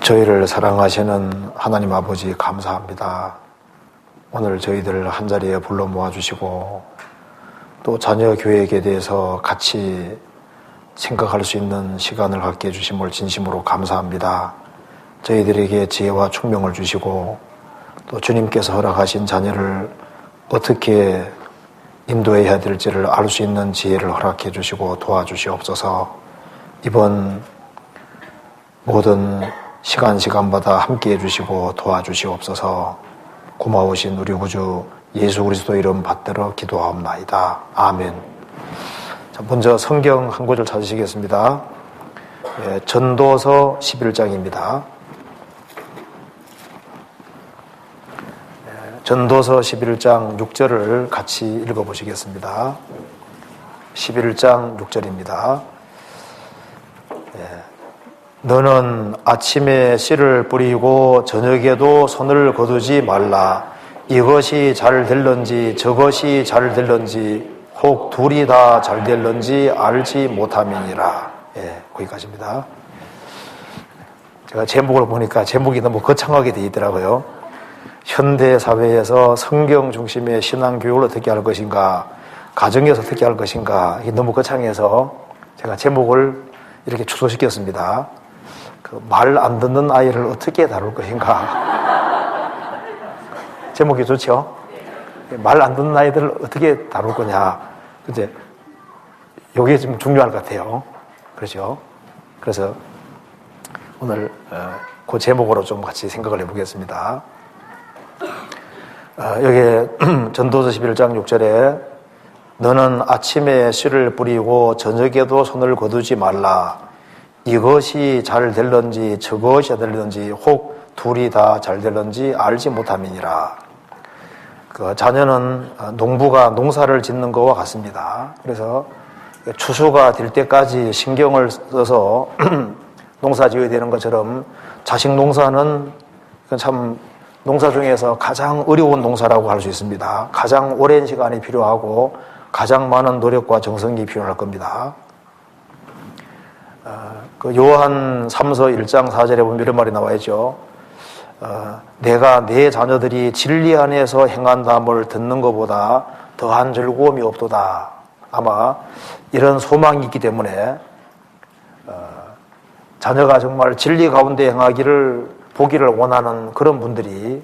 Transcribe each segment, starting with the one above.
저희를 사랑하시는 하나님 아버지 감사합니다. 오늘 저희들 한자리에 불러 모아주시고 또 자녀 교육에 대해서 같이 생각할 수 있는 시간을 갖게 해주심을 진심으로 감사합니다. 저희들에게 지혜와 총명을 주시고 또 주님께서 허락하신 자녀를 어떻게 인도해야 될지를 알 수 있는 지혜를 허락해 주시고 도와주시옵소서. 이번 모든 시간마다 함께해 주시고 도와주시옵소서. 고마우신 우리 구주 예수 그리스도 이름 받들어 기도하옵나이다. 아멘. 자, 먼저 성경 한 구절 찾으시겠습니다. 전도서 11장입니다. 전도서 11장 6절을 같이 읽어보시겠습니다. 11장 6절입니다. 너는 아침에 씨를 뿌리고 저녁에도 손을 거두지 말라. 이것이 잘 될런지 저것이 잘 될런지 혹 둘이 다 잘 될런지 알지 못함이니라. 거기까지입니다. 제가 제목을 보니까 제목이 너무 거창하게 되어 있더라고요. 현대 사회에서 성경 중심의 신앙 교육을 어떻게 할 것인가, 가정에서 어떻게 할 것인가, 이게 너무 거창해서 제가 제목을 이렇게 축소시켰습니다. 말 안 듣는 아이를 어떻게 다룰 것인가. 제목이 좋죠? 말 안 듣는 아이들을 어떻게 다룰 거냐. 이제 이게 좀 중요할 것 같아요. 그렇죠? 그래서 오늘 그 제목으로 좀 같이 생각을 해보겠습니다. 여기 전도서 11장 6절에 너는 아침에 씨를 뿌리고 저녁에도 손을 거두지 말라. 이것이 잘 될런지 저것이 잘 될런지 혹 둘이 다 잘 될런지 알지 못함이니라. 그 자녀는 농부가 농사를 짓는 것과 같습니다. 그래서 추수가 될 때까지 신경을 써서 농사 지어야 되는 것처럼 자식 농사는 참 농사 중에서 가장 어려운 농사라고 할 수 있습니다. 가장 오랜 시간이 필요하고 가장 많은 노력과 정성이 필요할 겁니다. 그 요한 3서 1장 4절에 보면 이런 말이 나와 있죠. 내가 내 자녀들이 진리 안에서 행한다함을 듣는 것보다 더한 즐거움이 없도다. 아마 이런 소망이 있기 때문에 자녀가 정말 진리 가운데 행하기를 보기를 원하는 그런 분들이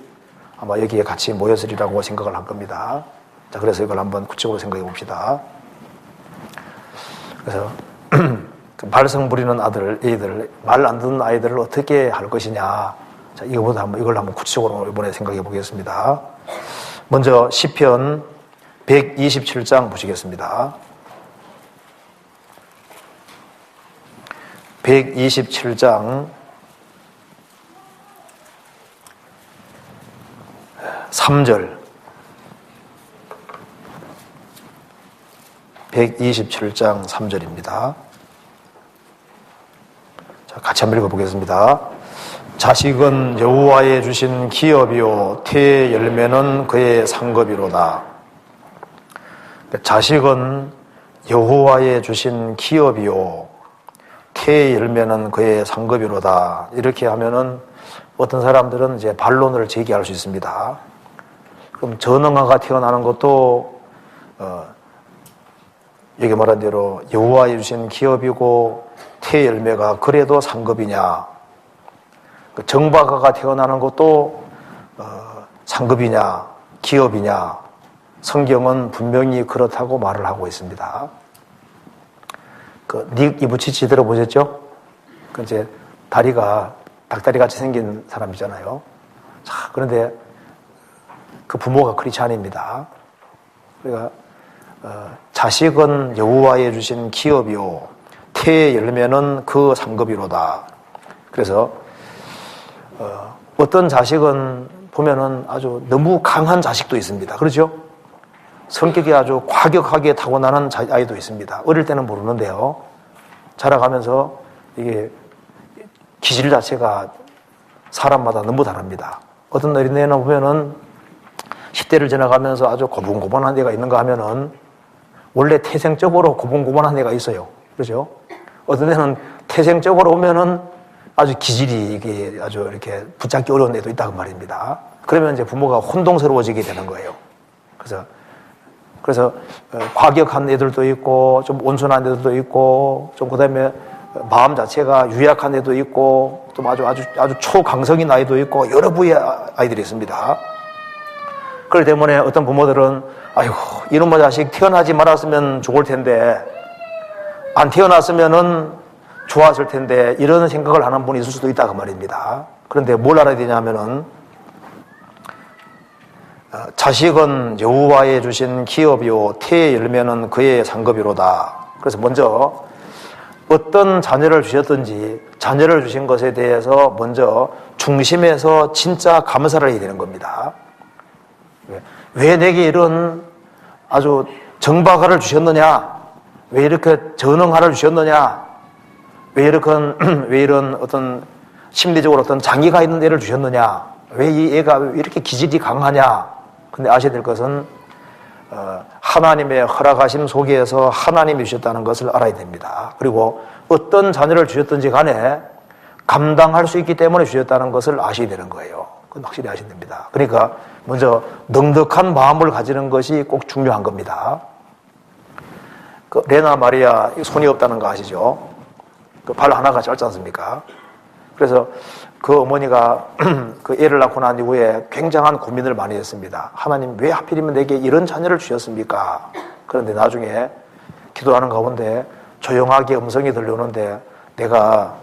아마 여기에 같이 모였으리라고 생각을 할 겁니다. 자, 그래서 이걸 한번 구체적으로 생각해 봅시다. 그래서 말썽 부리는 애들, 말 안 듣는 아이들을 어떻게 할 것이냐. 자, 이걸 한번 구체적으로 이번에 생각해 보겠습니다. 먼저 시편 127장 보시겠습니다. 127장 3절. 127장 3절입니다. 자, 같이 한번 읽어보겠습니다. 자식은 여호와의 주신 기업이요 태의 열매는 그의 상급이로다. 자식은 여호와의 주신 기업이요 태의 열매는 그의 상급이로다. 이렇게 하면은 어떤 사람들은 이제 반론을 제기할 수 있습니다. 그럼 전능아가 태어나는 것도 여기 말한 대로 여호와의 주신 기업이고 태의 열매가 그래도 상급이냐, 정박아가 태어나는 것도 상급이냐 기업이냐, 성경은 분명히 그렇다고 말을 하고 있습니다. 닉 이브치치 들어보셨죠? 이제 다리가 닭다리 같이 생긴 사람이잖아요. 자, 그런데 그 부모가 크리스찬입니다. 그러니까 자식은 여호와의 주신 기업이요 태의 열매는 그 상급이로다. 그래서 어떤 자식은 보면은 아주 너무 강한 자식도 있습니다. 그렇죠? 성격이 아주 과격하게 타고나는 아이도 있습니다. 어릴 때는 모르는데요. 자라가면서 이게 기질 자체가 사람마다 너무 다릅니다. 어떤 어린애는 보면은 10대를 지나가면서 아주 고분고분한 애가 있는가 하면은 원래 태생적으로 고분고분한 애가 있어요. 그렇죠? 어떤 애는 태생적으로 보면은 아주 기질이 이게 아주 이렇게 붙잡기 어려운 애도 있다고 말입니다. 그러면 이제 부모가 혼동스러워지게 되는 거예요. 그래서 과격한 애들도 있고 좀 온순한 애들도 있고 좀 그다음에 마음 자체가 유약한 애도 있고 좀 아주 초강성인 아이도 있고 여러 부의 아이들이 있습니다. 그렇기 때문에 어떤 부모들은 아이고 이놈의 자식 태어나지 말았으면 좋을 텐데 안 태어났으면은 좋았을 텐데 이런 생각을 하는 분이 있을 수도 있다고 말입니다. 그런데 뭘 알아야 되냐면은 자식은 여호와의 주신 기업이요 태의 열매는 그의 상급이로다. 그래서 먼저 어떤 자녀를 주셨든지 자녀를 주신 것에 대해서 먼저 중심에서 진짜 감사를 해야 되는 겁니다. 왜 내게 이런 아주 정박아를 주셨느냐? 왜 이렇게 전응아를 주셨느냐? 왜 이런 어떤 심리적으로 어떤 장애가 있는 애를 주셨느냐? 왜 이 애가 이렇게 기질이 강하냐? 근데 아셔야 될 것은 하나님의 허락하심 속에서 하나님이 주셨다는 것을 알아야 됩니다. 그리고 어떤 자녀를 주셨든지 간에 감당할 수 있기 때문에 주셨다는 것을 아셔야 되는 거예요. 그건 확실히 아셔야 됩니다. 그러니까 먼저 넉넉한 마음을 가지는 것이 꼭 중요한 겁니다. 그 레나 마리아 손이 없다는 거 아시죠? 그 발 하나가 짧지 않습니까? 그래서 그 어머니가 그 애를 낳고 난 이후에 굉장한 고민을 많이 했습니다. 하나님 왜 하필이면 내게 이런 자녀를 주셨습니까? 그런데 나중에 기도하는 가운데 조용하게 음성이 들려오는데 내가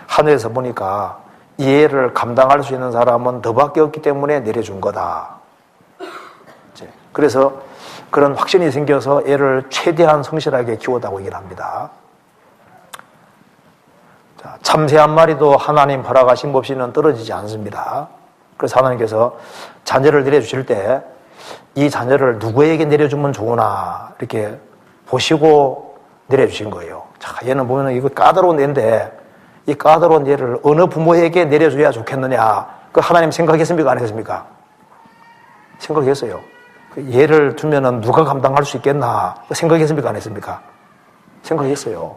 하늘에서 보니까 이 애를 감당할 수 있는 사람은 너밖에 없기 때문에 내려준 거다. 그래서 그런 확신이 생겨서 애를 최대한 성실하게 키웠다고 얘기를 합니다. 참새 한 마리도 하나님 허락하신 없이는 떨어지지 않습니다. 그래서 하나님께서 자녀를 내려주실 때 이 자녀를 누구에게 내려주면 좋으나 이렇게 보시고 내려주신 거예요. 자, 얘는 보면 이거 까다로운 애인데 이 까다로운 얘를 어느 부모에게 내려줘야 좋겠느냐. 그 하나님 생각했습니까? 안 했습니까? 생각했어요. 얘를 두면은 누가 감당할 수 있겠나. 생각했습니까? 안 했습니까? 생각했어요.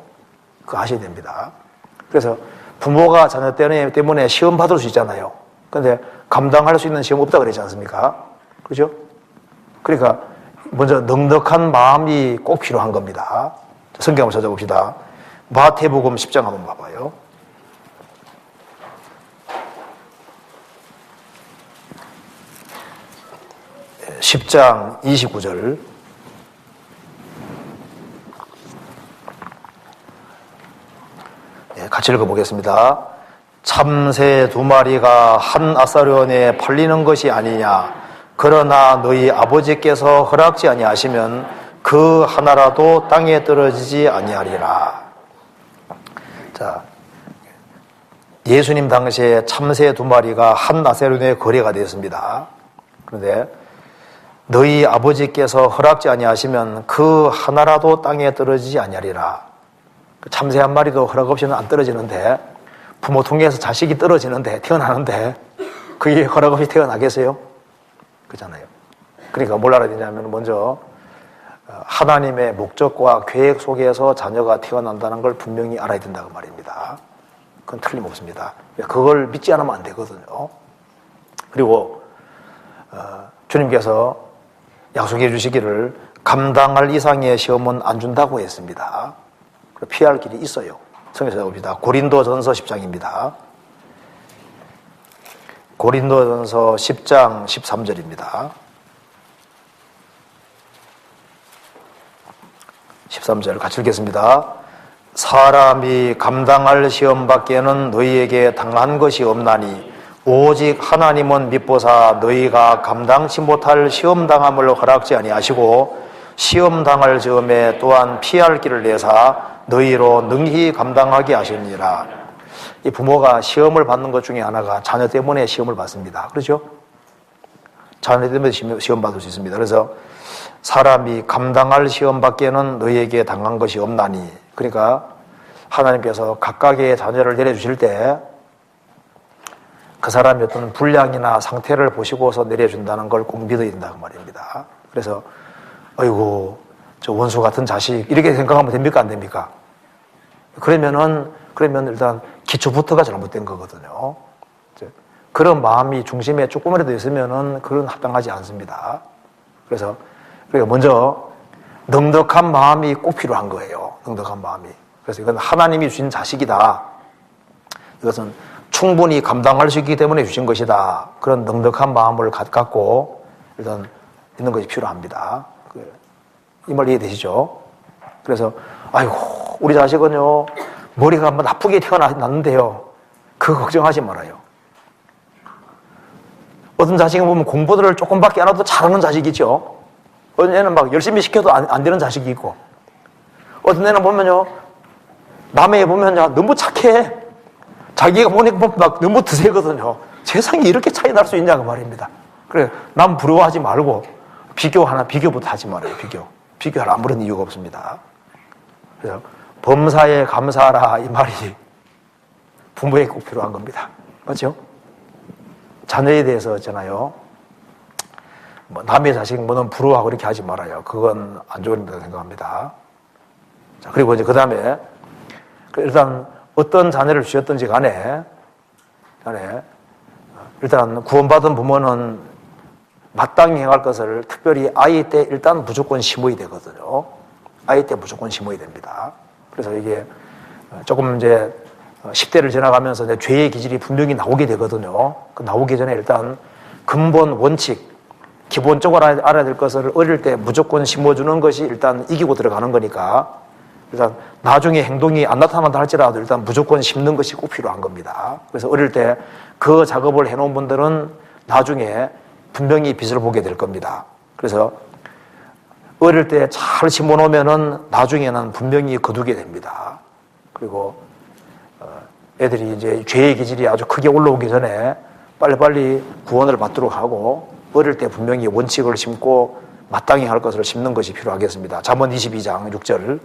그거 아셔야 됩니다. 그래서 부모가 자녀 때문에 시험 받을 수 있잖아요. 그런데 감당할 수 있는 시험 없다 그랬지 않습니까? 그죠? 그러니까 먼저 넉넉한 마음이 꼭 필요한 겁니다. 성경 한번 찾아봅시다. 마태복음 10장 한번 봐봐요. 10장 29절. 같이 읽어보겠습니다. 참새 2마리가 한 아사련에 팔리는 것이 아니냐. 그러나 너희 아버지께서 허락지 아니하시면 그 하나라도 땅에 떨어지지 아니하리라. 자, 예수님 당시에 참새 2마리가 한 아사련에 거래가 되었습니다. 그런데 너희 아버지께서 허락지 아니하시면 그 하나라도 땅에 떨어지지 아니하리라. 참새 한 마리도 허락 없이는 안 떨어지는데 부모 통해서 자식이 떨어지는데 태어나는데 그게 허락 없이 태어나겠어요? 그렇잖아요. 그러니까 뭘 알아야 되냐면 먼저 하나님의 목적과 계획 속에서 자녀가 태어난다는 걸 분명히 알아야 된다고 말입니다. 그건 틀림없습니다. 그걸 믿지 않으면 안 되거든요. 그리고 주님께서 약속해 주시기를 감당할 이상의 시험은 안 준다고 했습니다. 피할 길이 있어요. 성경에 봅시다. 고린도전서 10장입니다. 고린도전서 10장 13절입니다. 13절 같이 읽겠습니다. 사람이 감당할 시험 밖에는 너희에게 당한 것이 없나니 오직 하나님은 미보사 너희가 감당치 못할 시험 당함을 허락지 아니하시고 시험 당할 즈음에 또한 피할 길을 내사 너희로 능히 감당하게 하시니라. 이 부모가 시험을 받는 것 중에 하나가 자녀 때문에 시험을 받습니다. 그렇죠? 자녀 때문에 시험 받을 수 있습니다. 그래서 사람이 감당할 시험 밖에는 너희에게 당한 것이 없나니. 그러니까 하나님께서 각각의 자녀를 내려주실 때 그 사람의 어떤 분량이나 상태를 보시고서 내려준다는 걸 꼭 믿어야 된다고 말입니다. 그래서 아이고 저 원수 같은 자식 이렇게 생각하면 됩니까? 안 됩니까? 그러면 일단 기초부터가 잘못된 거거든요. 그런 마음이 중심에 조금이라도 있으면은 그건 합당하지 않습니다. 그래서 먼저 넉넉한 마음이 꼭 필요한 거예요. 넉넉한 마음이. 그래서 이건 하나님이 주신 자식이다. 이것은 충분히 감당할 수 있기 때문에 주신 것이다. 그런 넉넉한 마음을 갖고 일단 있는 것이 필요합니다. 이 말 이해되시죠? 그래서 아이고 우리 자식은요 머리가 한번 나쁘게 태어났는데요. 그거 걱정하지 말아요. 어떤 자식은 보면 공부들을 조금밖에 안 해도 잘하는 자식이 있죠. 어떤 애는 막 열심히 시켜도 안 되는 자식이 있고, 어떤 애는 보면요 남의 애 보면요 너무 착해. 자기가 보니까 막 너무 드세거든요. 세상에 이렇게 차이 날 수 있냐고 말입니다. 그래 남 부러워하지 말고 비교부터 하지 말아요. 비교할 아무런 이유가 없습니다. 그래서 범사에 감사하라 이 말이 부모에게 꼭 필요한 겁니다. 맞죠? 자녀에 대해서 있잖아요. 뭐 남의 자식 뭐는 부러워하고 이렇게 하지 말아요. 그건 안 좋은 일이라고 생각합니다. 자, 그리고 이제 그 다음에 일단 어떤 자녀를 주셨든지 간에 일단 구원받은 부모는 마땅히 행할 것을 특별히 아이 때 일단 무조건 심어야 되거든요. 아이 때 무조건 심어야 됩니다. 그래서 이게 조금 이제 10대를 지나가면서 이제 죄의 기질이 분명히 나오게 되거든요. 그 나오기 전에 일단 근본 원칙, 기본적으로 알아야 될 것을 어릴 때 무조건 심어주는 것이 일단 이기고 들어가는 거니까 일단 나중에 행동이 안 나타난다 할지라도 일단 무조건 심는 것이 꼭 필요한 겁니다. 그래서 어릴 때 그 작업을 해놓은 분들은 나중에 분명히 빛을 보게 될 겁니다. 그래서 어릴 때 잘 심어놓으면은 나중에는 분명히 거두게 됩니다. 그리고 애들이 이제 죄의 기질이 아주 크게 올라오기 전에 빨리빨리 구원을 받도록 하고 어릴 때 분명히 원칙을 심고 마땅히 할 것을 심는 것이 필요하겠습니다. 잠언 22장 6절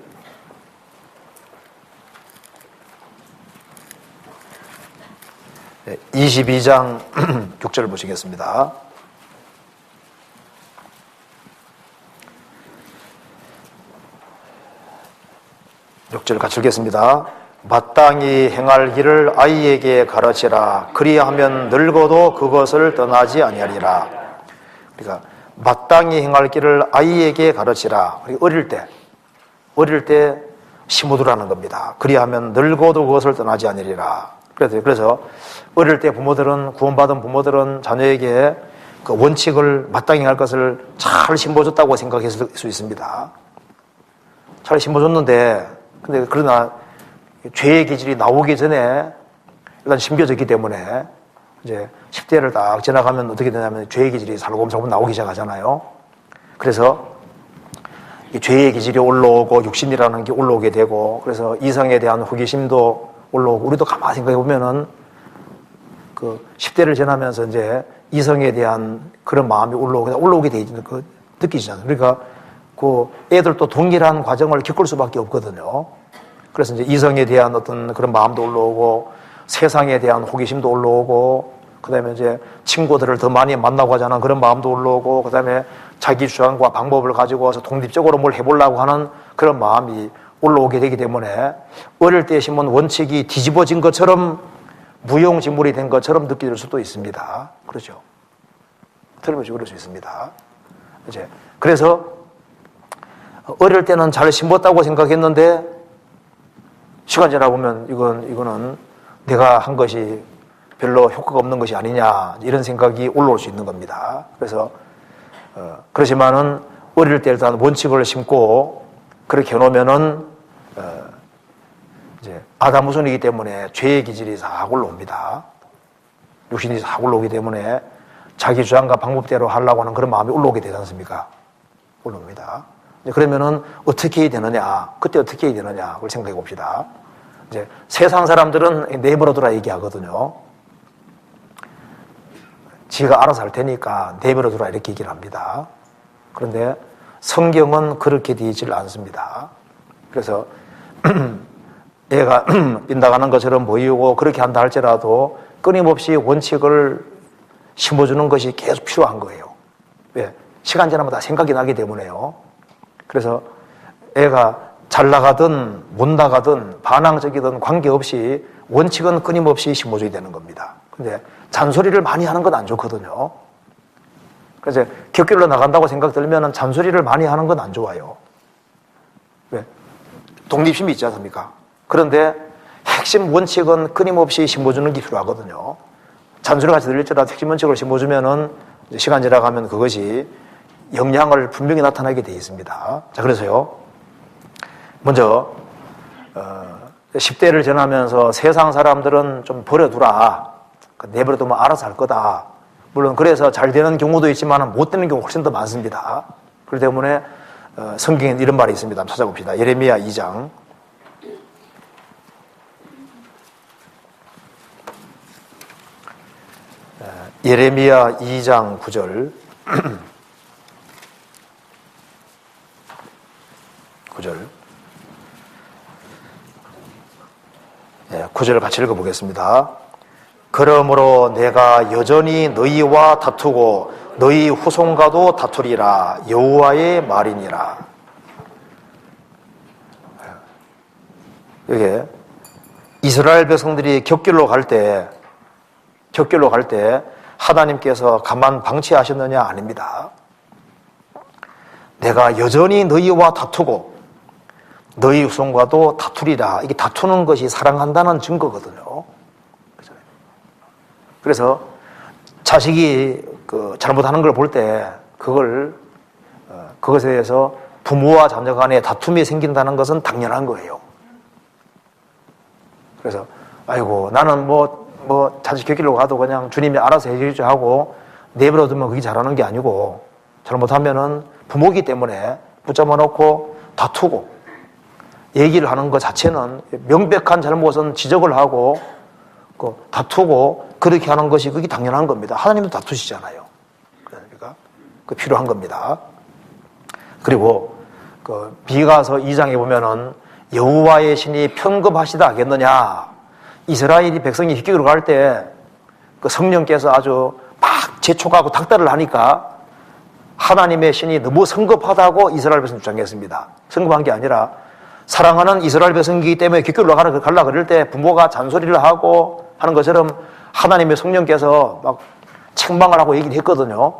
22장 6절 보시겠습니다. 6절 같이 읽겠습니다. 마땅히 행할 길을 아이에게 가르치라. 그리하면 늙어도 그것을 떠나지 아니하리라. 그러니까 마땅히 행할 길을 아이에게 가르치라. 어릴 때 심어두라는 겁니다. 그리하면 늙어도 그것을 떠나지 아니하리라. 그래서 어릴 때 구원받은 부모들은 자녀에게 그 원칙을 마땅히 할 것을 잘 심어줬다고 생각했을 수 있습니다. 잘 심어줬는데 근데 그러나 죄의 기질이 나오기 전에 일단 심겨졌기 때문에 이제 10대를 딱 지나가면 어떻게 되냐면 죄의 기질이 살금살금 나오기 시작하잖아요. 그래서 죄의 기질이 올라오고 육신이라는 게 올라오게 되고 그래서 이성에 대한 호기심도 올라오고 우리도 가만히 생각해 보면은 그 10대를 지나면서 이제 이성에 대한 그런 마음이 올라오게 돼 있는 그 느끼시잖아요. 그러니까 그 애들도 동일한 과정을 겪을 수밖에 없거든요. 그래서 이제 이성에 대한 어떤 그런 마음도 올라오고 세상에 대한 호기심도 올라오고 그다음에 이제 친구들을 더 많이 만나고 하자는 그런 마음도 올라오고 그다음에 자기 주장과 방법을 가지고 와서 독립적으로 뭘 해보려고 하는 그런 마음이 올라오게 되기 때문에 어릴 때 심은 원칙이 뒤집어진 것처럼 무용지물이 된 것처럼 느껴질 수도 있습니다. 그렇죠? 틀림없이 그럴 수 있습니다. 이제 그래서 어릴 때는 잘 심었다고 생각했는데 시간 지나 보면 이거는 내가 한 것이 별로 효과가 없는 것이 아니냐 이런 생각이 올라올 수 있는 겁니다. 그래서 그렇지만은 어릴 때 일단 원칙을 심고 그렇게 해놓으면은 이제 아담 우선이기 때문에 죄의 기질이 싹 올라옵니다. 육신이 싹 올라오기 때문에 자기 주장과 방법대로 하려고 하는 그런 마음이 올라오게 되지 않습니까? 올라옵니다. 그러면은 어떻게 해야 되느냐? 그때 어떻게 해야 되느냐? 그걸 생각해 봅시다. 이제 세상 사람들은 내버려두라 얘기하거든요. 지가 알아서 할 테니까 내버려두라 이렇게 얘기를 합니다. 그런데 성경은 그렇게 되질 않습니다. 그래서 애가 빗나가는 것처럼 보이고 그렇게 한다 할지라도 끊임없이 원칙을 심어주는 것이 계속 필요한 거예요. 왜? 시간 지나마다 생각이 나기 때문에요. 그래서 애가 잘 나가든 못 나가든 반항적이든 관계없이 원칙은 끊임없이 심어줘야 되는 겁니다. 근데 잔소리를 많이 하는 건 안 좋거든요. 그래서 격길로 나간다고 생각 들면 잔소리를 많이 하는 건 안 좋아요. 왜? 독립심이 있지 않습니까? 그런데 핵심 원칙은 끊임없이 심어주는 게 필요하거든요. 잔소리 같이 들릴지라도 핵심 원칙을 심어주면은 시간 지나가면 그것이 영향을 분명히 나타나게 되어 있습니다. 자, 그래서요. 먼저 10대를 지나면서 세상 사람들은 좀 버려두라. 내버려두면 알아서 할 거다. 물론 그래서 잘 되는 경우도 있지만 못 되는 경우가 훨씬 더 많습니다. 그렇기 때문에 성경에 이런 말이 있습니다. 한번 찾아봅시다. 예레미야 2장. 예레미야 2장 9절. 9절. 9절을 같이 읽어보겠습니다. 그러므로 내가 여전히 너희와 다투고 너희 후손과도 다투리라. 여호와의 말이니라. 이게 이스라엘 백성들이 격길로 갈 때 하나님께서 가만 방치하셨느냐? 아닙니다. 내가 여전히 너희와 다투고 너희 후손과도 다투리라. 이게 다투는 것이 사랑한다는 증거거든요. 그래서 자식이 잘못하는 걸 볼 때 그것에 대해서 부모와 자녀 간에 다툼이 생긴다는 것은 당연한 거예요. 그래서 아이고 나는 자식 격길로 가도 그냥 주님이 알아서 해주지 하고 내버려두면 그게 잘하는 게 아니고 잘못하면은 부모기 때문에 붙잡아 놓고 다투고 얘기를 하는 것 자체는 명백한 잘못은 지적을 하고 다투고 그렇게 하는 것이 그게 당연한 겁니다. 하나님도 다투시잖아요. 그러니까 그 필요한 겁니다. 그리고 미가서 2장에 보면은 여호와의 신이 편급하시다 하겠느냐. 이스라엘이 백성이 격길로 갈 때 성령께서 아주 막 재촉하고 닥달을 하니까 하나님의 신이 너무 성급하다고 이스라엘 백성 주장했습니다. 성급한 게 아니라 사랑하는 이스라엘 백성이기 때문에 격길로 가려고 그럴 때 부모가 잔소리를 하고 하는 것처럼 하나님의 성령께서 막 책망을 하고 얘기를 했거든요.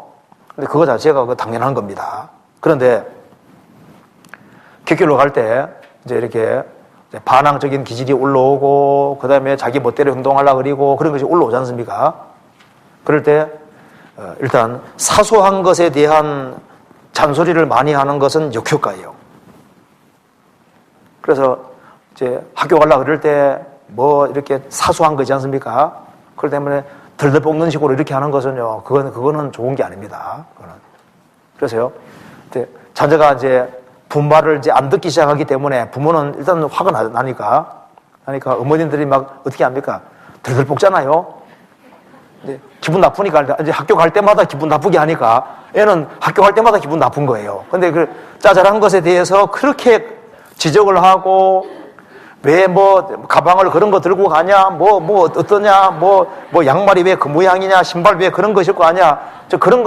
근데 그거 자체가 당연한 겁니다. 그런데 격길로 갈 때 이제 이렇게 반항적인 기질이 올라오고 그 다음에 자기 멋대로 행동하려고 그러고 그런 것이 올라오지 않습니까? 그럴 때 일단 사소한 것에 대한 잔소리를 많이 하는 것은 역효과예요. 그래서 이제 학교 가려고 그럴 때 이렇게 사소한 거지 않습니까? 그렇기 때문에 덜덜 볶는 식으로 이렇게 하는 것은요, 그거는 좋은 게 아닙니다. 그래서요, 이제 자녀가 이제 분말을 이제 안 듣기 시작하기 때문에 부모는 일단 화가 나니까 어머님들이 막 어떻게 합니까? 덜덜 볶잖아요. 이제 기분 나쁘니까 이제 학교 갈 때마다 기분 나쁘게 하니까 애는 학교 갈 때마다 기분 나쁜 거예요. 근데 그 짜잘한 것에 대해서 그렇게 지적을 하고 왜 가방을 그런 거 들고 가냐, 어떠냐, 양말이 왜 그 모양이냐, 신발 왜 그런 거 신고 가냐, 그런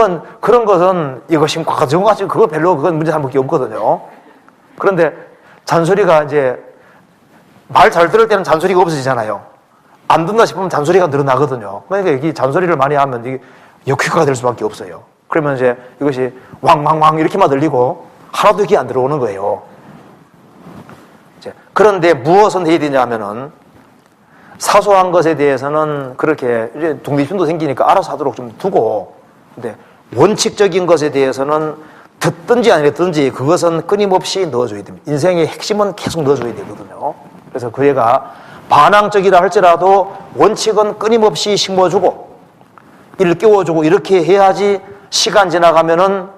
것은 이거 신고 가지고 그거 별로 그건 문제 삼을 게 없거든요. 그런데 잔소리가 이제 말 잘 들을 때는 잔소리가 없어지잖아요. 안 듣나 싶으면 잔소리가 늘어나거든요. 그러니까 여기 잔소리를 많이 하면 이게 역효과가 될 수밖에 없어요. 그러면 이제 이것이 왕왕왕 이렇게만 들리고 하나도 귀에 안 들어오는 거예요. 그런데 무엇은 해야 되냐 하면은 사소한 것에 대해서는 그렇게 이제 독립심도 생기니까 알아서 하도록 좀 두고, 근데 원칙적인 것에 대해서는 듣든지 안 듣든지 그것은 끊임없이 넣어줘야 됩니다. 인생의 핵심은 계속 넣어줘야 되거든요. 그래서 그 애가 반항적이라 할지라도 원칙은 끊임없이 심어주고 일깨워주고 이렇게 해야지 시간 지나가면은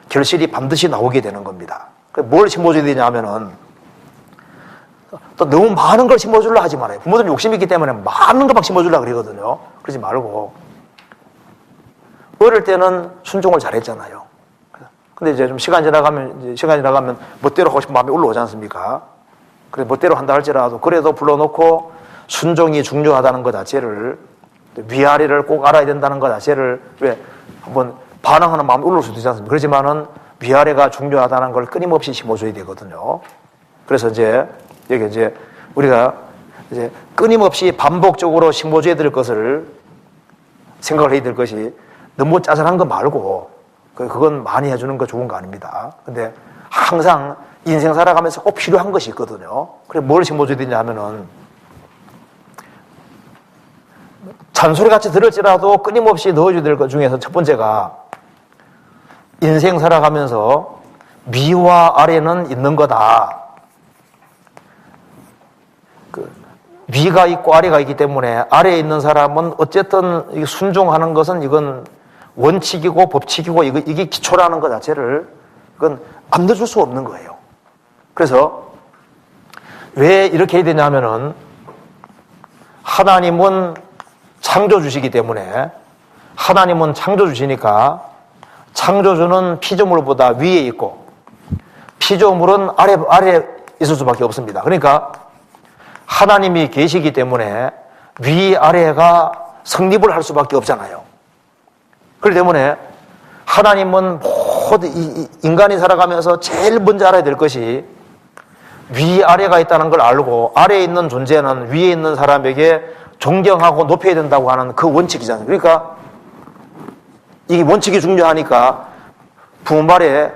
결실이 반드시 나오게 되는 겁니다. 뭘 심어줘야 되냐 하면은 또 너무 많은 걸 심어주려 하지 말아요. 부모들은 욕심이 있기 때문에 많은 거 막 심어주려고 그러거든요. 그러지 말고 어릴 때는 순종을 잘했잖아요. 근데 이제 좀 시간이 지나가면 멋대로 하고 싶은 마음이 올라오지 않습니까? 그래 멋대로 한다 할지라도 그래도 불러놓고 순종이 중요하다는 것 자체를, 위아래를 꼭 알아야 된다는 것 자체를, 왜 한번 반항하는 마음이 올라올 수도 있지 않습니까? 그렇지만은 위아래가 중요하다는 걸 끊임없이 심어줘야 되거든요. 그래서 이제 여기 이제 우리가 이제 끊임없이 반복적으로 심어줘야 될 것을 생각을 해야 될 것이 너무 짜잘한 거 말고 그건 많이 해주는 거 좋은 거 아닙니다. 근데 항상 인생 살아가면서 꼭 필요한 것이 있거든요. 그래 뭘 심어줘야 되냐 하면은 잔소리 같이 들을지라도 끊임없이 넣어줘야 될 것 중에서 첫 번째가 인생 살아가면서 위와 아래는 있는 거다. 위가 있고 아래가 있기 때문에 아래에 있는 사람은 어쨌든 순종하는 것은 이건 원칙이고 법칙이고 이게 기초라는 것 자체를 이건 안 넣어줄 수 없는 거예요. 그래서 왜 이렇게 해야 되냐면은 하나님은 창조주시기 때문에 하나님은 창조주시니까 창조주는 피조물보다 위에 있고 피조물은 아래 있을 수밖에 없습니다. 그러니까 하나님이 계시기 때문에 위아래가 성립을 할 수밖에 없잖아요. 그렇기 때문에 하나님은 모든 인간이 살아가면서 제일 먼저 알아야 될 것이 위아래가 있다는 걸 알고 아래에 있는 존재는 위에 있는 사람에게 존경하고 높여야 된다고 하는 그 원칙이잖아요. 그러니까 이 원칙이 중요하니까 부모 말에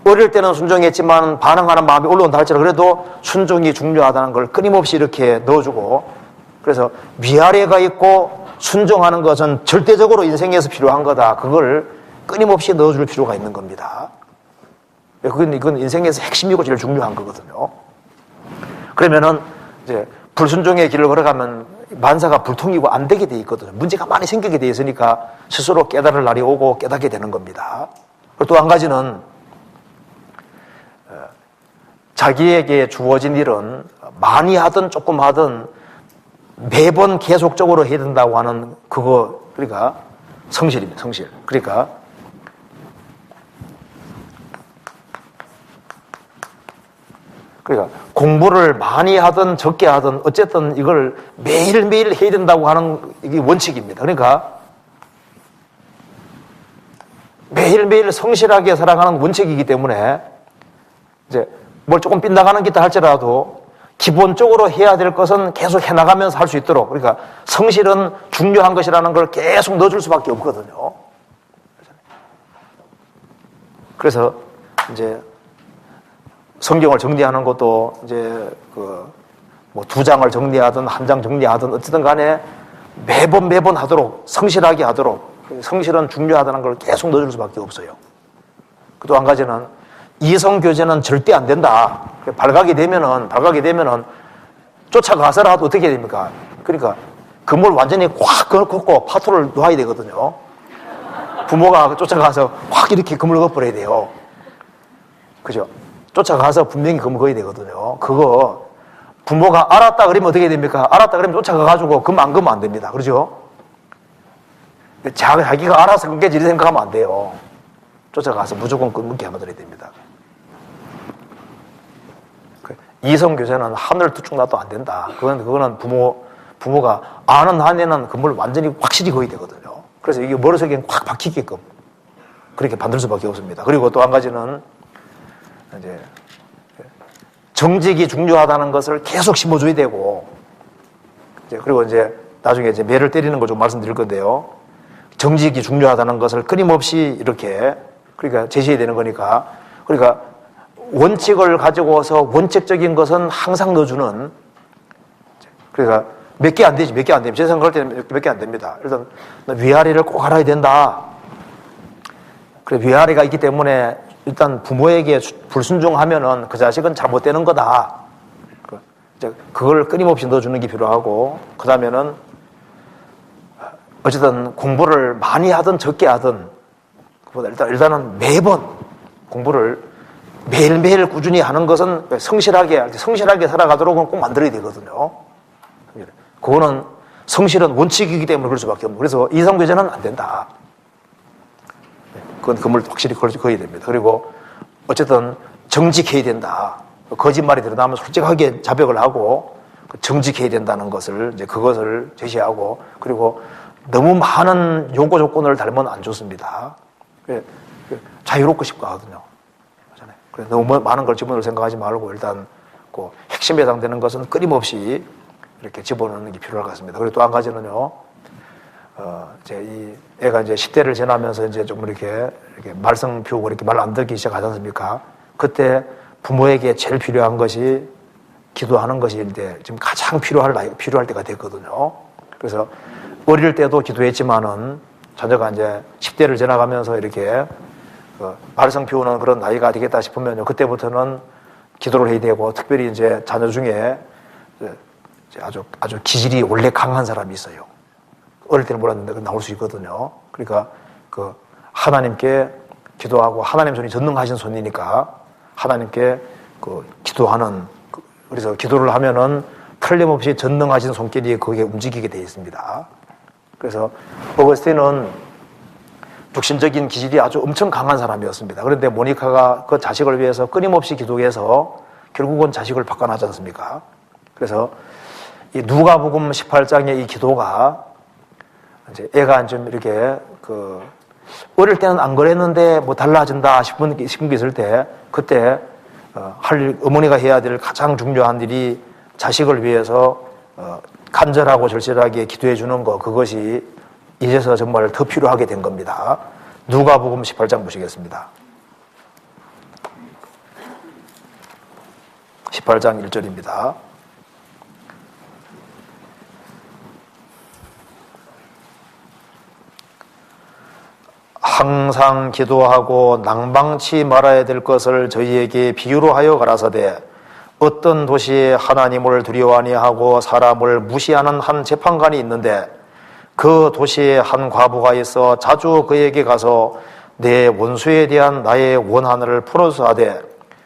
어릴 때는 순종했지만 반항하는 마음이 올라온다 할지라도 그래도 순종이 중요하다는 걸 끊임없이 이렇게 넣어주고 그래서 위아래가 있고 순종하는 것은 절대적으로 인생에서 필요한 거다. 그걸 끊임없이 넣어줄 필요가 있는 겁니다. 이건 인생에서 핵심이고 제일 중요한 거거든요. 그러면은 이제 불순종의 길을 걸어가면 만사가 불통이고 안 되게 돼 있거든요. 문제가 많이 생기게 돼 있으니까 스스로 깨달을 날이 오고 깨닫게 되는 겁니다. 그리고 또 한 가지는 자기에게 주어진 일은 많이 하든 조금 하든 매번 계속적으로 해야 된다고 하는 그거, 그러니까 성실입니다. 성실. 그러니까 공부를 많이 하든 적게 하든 어쨌든 이걸 매일매일 해야 된다고 하는 이게 원칙입니다. 그러니까 매일매일 성실하게 살아가는 원칙이기 때문에 이제 뭘 조금 빗나가는 게 있다 할지라도 기본적으로 해야 될 것은 계속 해나가면서 할 수 있도록 그러니까 성실은 중요한 것이라는 걸 계속 넣어줄 수밖에 없거든요. 그래서 이제 성경을 정리하는 것도 이제 뭐 2장을 정리하든 1장 정리하든 어쨌든 간에 매번 하도록 성실하게 하도록 성실은 중요하다는 걸 계속 넣어줄 수밖에 없어요. 또 한 가지는 이성교제는 절대 안 된다. 발각이 되면은 쫓아가서라도 어떻게 해야 됩니까? 그러니까 그물 완전히 꽉 걷고 파토를 놓아야 되거든요. 부모가 쫓아가서 확 이렇게 그물 걷어버려야 돼요. 그죠? 쫓아가서 분명히 그물 걷어야 되거든요. 그거 부모가 알았다 그러면 어떻게 됩니까? 알았다 그러면 쫓아가가지고 금 안 끄면 안 됩니다. 그러죠? 자기가 알아서 끊겠지 이렇게 생각하면 안 돼요. 쫓아가서 무조건 끊게 하면 됩니다. 이성교제는 하늘 뚝 놔도 안 된다. 그거는 부모가 아는 한에는 그걸 완전히 확실히 거의 되거든요. 그래서 이게 머릿속에 확 박히게끔 그렇게 만들 수밖에 없습니다. 그리고 또 한 가지는 이제 정직이 중요하다는 것을 계속 심어줘야 되고 그리고 이제 나중에 이제 매를 때리는 걸 좀 말씀드릴 건데요. 정직이 중요하다는 것을 끊임없이 이렇게 그러니까 제시해야 되는 거니까 그러니까 원칙을 가지고서 원칙적인 것은 항상 넣어주는 그러니까 몇 개 안 되지 제 생각할 때는 몇 개 안 됩니다. 일단 위아래를 꼭 알아야 된다. 그래 위아래가 있기 때문에 일단 부모에게 불순종하면은 그 자식은 잘못되는 거다. 그걸 끊임없이 넣어주는 게 필요하고 그 다음에는 어쨌든 공부를 많이 하든 적게 하든 일단은 매번 공부를 매일매일 꾸준히 하는 것은 성실하게 살아가도록 꼭 만들어야 되거든요. 그거는 성실은 원칙이기 때문에 그럴 수밖에 없고 그래서 이성교제는 안 된다. 그건 그물 확실히 그어야 됩니다. 그리고 어쨌든 정직해야 된다. 거짓말이 드러나면 솔직하게 자백을 하고 정직해야 된다는 것을 이제 그것을 제시하고 그리고 너무 많은 요구 조건을 달면 안 좋습니다. 자유롭고 싶고 하거든요. 그래, 너무 많은 걸 집어넣을 생각하지 말고 일단 그 핵심에 해당되는 것은 끊임없이 이렇게 집어넣는 게 필요할 것 같습니다. 그리고 또 한 가지는요, 이제 이 애가 이제 10대를 지나면서 이제 좀 이렇게 말썽 피우고 이렇게 말 안 듣기 시작하지 않습니까? 그때 부모에게 제일 필요한 것이 기도하는 것인데 지금 가장 필요할 때가 됐거든요. 그래서 어릴 때도 기도했지만은 자녀가 이제 10대를 지나가면서 이렇게 말썽 피우는 그런 나이가 되겠다 싶으면요, 그때부터는 기도를 해야 되고, 특별히 이제 자녀 중에 아주 기질이 원래 강한 사람이 있어요. 어릴 때는 몰랐는데 나올 수 있거든요. 그러니까 하나님께 기도하고, 하나님 손이 전능하신 손이니까 하나님께 기도하는, 그래서 기도를 하면은 틀림없이 전능하신 손길이 거기에 움직이게 되어 있습니다. 그래서 어거스틴은 육신적인 기질이 아주 엄청 강한 사람이었습니다. 그런데 모니카가 그 자식을 위해서 끊임없이 기도해서 결국은 자식을 바꿔놨지 않습니까? 그래서 이 누가복음 18장의 이 기도가 이제 애가 좀 이렇게 어릴 때는 안 그랬는데 뭐 달라진다 싶은 게 있을 때, 그때 어머니가 해야 될 가장 중요한 일이 자식을 위해서 간절하고 절실하게 기도해 주는 거, 그것이 이제서 정말 더 필요하게 된 겁니다. 누가복음 18장 보시겠습니다. 18장 1절입니다. 항상 기도하고 낭망치 말아야 될 것을 저희에게 비유로 하여 가라사대, 어떤 도시에 하나님을 두려워 아니하고 사람을 무시하는 한 재판관이 있는데, 그 도시에 한 과부가 있어 자주 그에게 가서 내 원수에 대한 나의 원한을 풀어서 하되,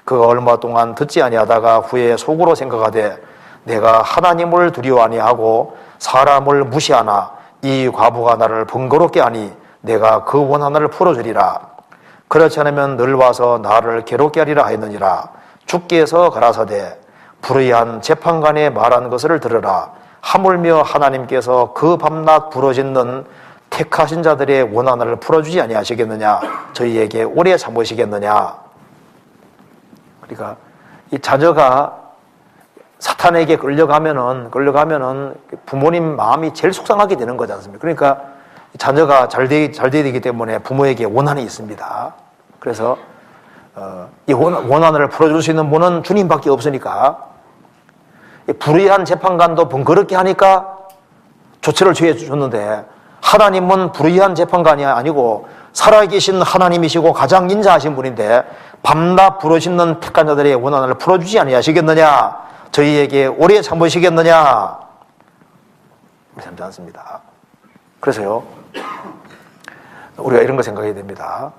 그가 얼마 동안 듣지 아니하다가 후에 속으로 생각하되, 내가 하나님을 두려워 아니하고 사람을 무시하나 이 과부가 나를 번거롭게 하니 내가 그 원한을 풀어주리라. 그렇지 않으면 늘 와서 나를 괴롭게 하리라 하였느니라. 주께서 가라사대, 불의한 재판관의 말한 것을 들으라. 하물며 하나님께서 그 밤낮 부르짖는 택하신 자들의 원한을 풀어주지 아니하시겠느냐? 저희에게 오래 참으시겠느냐? 그러니까 이 자녀가 사탄에게 끌려가면은 부모님 마음이 제일 속상하게 되는 거지 않습니까? 그러니까 자녀가 잘 돼야 되기 때문에 부모에게 원한이 있습니다. 그래서 이 원한을 풀어줄 수 있는 분은 주님밖에 없으니까, 불의한 재판관도 번거롭게 하니까 조치를 취해 줬는데, 하나님은 불의한 재판관이 아니고 살아계신 하나님이시고 가장 인자하신 분인데 밤낮 부르짖는 택한 자들의 원한을 풀어주지 아니하시겠느냐? 저희에게 오래 참으시겠느냐? 참지 않습니다. 그래서요, 우리가 이런 거 생각해야 됩니다.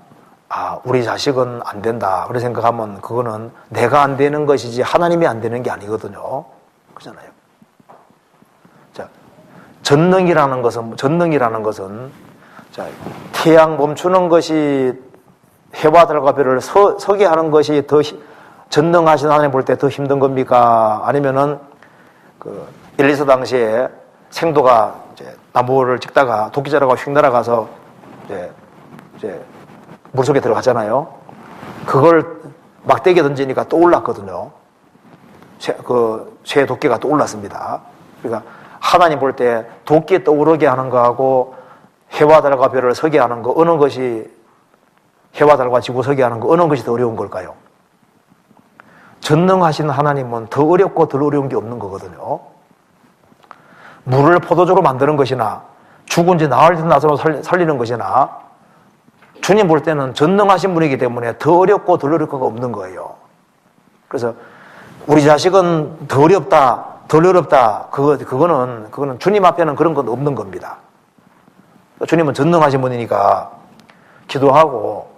우리 자식은 안 된다, 그렇게 생각하면 그거는 내가 안 되는 것이지 하나님이 안 되는 게 아니거든요. 그렇잖아요. 자, 전능이라는 것은 자, 태양 멈추는 것이 해와 달과 별을 서게 하는 것이 더 전능하신 하나님 볼 때 더 힘든 겁니까? 아니면은 엘리사 당시에 생도가 이제 나무를 찍다가 도끼자루가 휙 날아가서 이제 물속에 들어갔잖아요. 그걸 막대기에 던지니까 또 올랐거든요. 쇠 도끼가 또 올랐습니다. 그러니까 하나님 볼 때 도끼에 떠오르게 하는 거하고 해와 달과 별을 서게 하는 거, 어느 것이, 해와 달과 지구 서게 하는 거 어느 것이 더 어려운 걸까요? 전능하신 하나님은 더 어렵고 덜 어려운 게 없는 거거든요. 물을 포도주로 만드는 것이나 죽은 지 나흘 된 나사로 살리는 것이나, 주님 볼 때는 전능하신 분이기 때문에 더 어렵고 덜 어려울 거가 없는 거예요. 그래서 우리 자식은 더 어렵다, 덜 어렵다, 그거는 주님 앞에는 그런 건 없는 겁니다. 주님은 전능하신 분이니까 기도하고,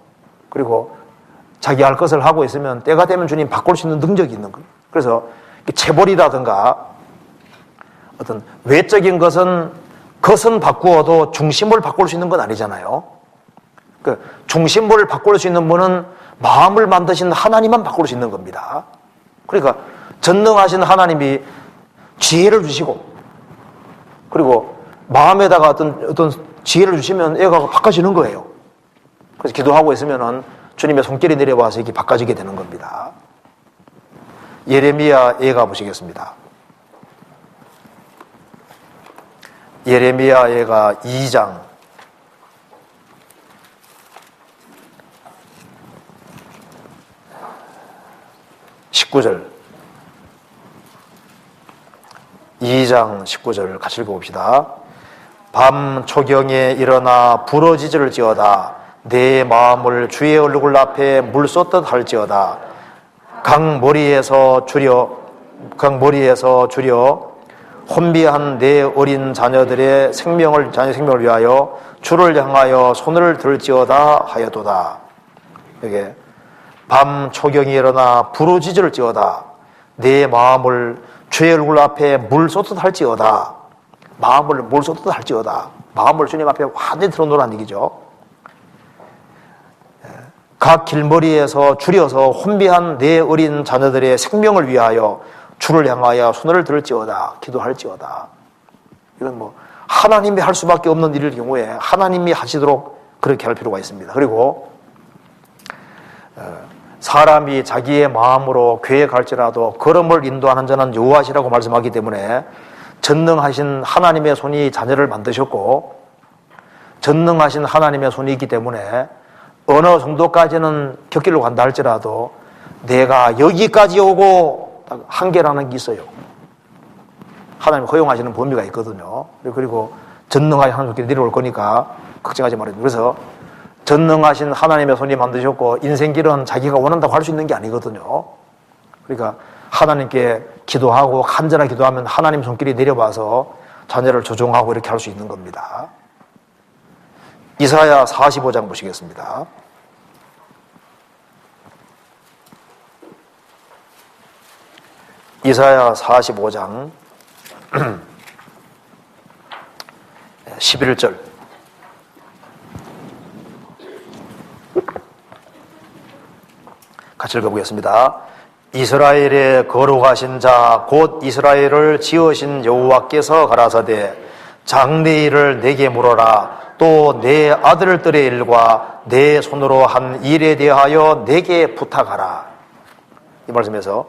그리고 자기 할 것을 하고 있으면 때가 되면 주님 바꿀 수 있는 능력이 있는 거예요. 그래서 체벌이라든가 어떤 외적인 것은 바꾸어도 중심을 바꿀 수 있는 건 아니잖아요. 그 중심을 바꿀 수 있는 분은 마음을 만드신 하나님만 바꿀 수 있는 겁니다. 그러니까 전능하신 하나님이 지혜를 주시고, 그리고 마음에다가 어떤 지혜를 주시면 애가 바꿔지는 거예요. 그래서 기도하고 있으면은 주님의 손길이 내려와서 이게 바꿔지게 되는 겁니다. 예레미야에 가보시겠습니다. 예레미야가 2장 19절 2장 19절 같이 읽어봅시다. 밤 초경에 일어나 부러지지를 지어다. 내 마음을 주의 얼굴 앞에 물 쏟듯 할지어다. 강머리에서 주려 혼비한 내 어린 자녀 생명을 위하여 주를 향하여 손을 들지어다 하여도다. 이게 밤 초경이 일어나 부르짖을 지어다. 내 마음을 주의 얼굴 앞에 물 쏟듯 할지어다. 마음을 물 쏟듯 할지어다. 마음을 주님 앞에 완전히 들어놓으라는 얘기죠. 각 길머리에서 줄여서 혼비한 내 어린 자녀들의 생명을 위하여 주를 향하여 손을 들지어다. 기도할지어다. 이건 뭐 하나님이 할 수밖에 없는 일일 경우에 하나님이 하시도록 그렇게 할 필요가 있습니다. 그리고 사람이 자기의 마음으로 교회에 갈지라도 걸음을 인도하는 자는 여호와시라고 말씀하기 때문에 전능하신 하나님의 손이 자녀를 만드셨고 전능하신 하나님의 손이 있기 때문에 어느 정도까지는 곁길로 간다 할지라도 내가 여기까지 오고 한계라는 게 있어요. 하나님 허용하시는 범위가 있거든요. 그리고 전능하신 하나님께 내려올 거니까 걱정하지 말아요. 그래서 전능하신 하나님의 손이 만드셨고 인생길은 자기가 원한다고 할 수 있는 게 아니거든요. 그러니까 하나님께 기도하고 간절하게 기도하면 하나님 손길이 내려와서 자녀를 조종하고 이렇게 할 수 있는 겁니다. 이사야 45장 보시겠습니다. 이사야 45장 11절 같이 읽어보겠습니다. 이스라엘의 거룩하신 자 곧 이스라엘을 지으신 여호와께서 가라사대 장래일을 내게 물어라. 또 내 아들들의 일과 내 손으로 한 일에 대하여 내게 부탁하라. 이 말씀에서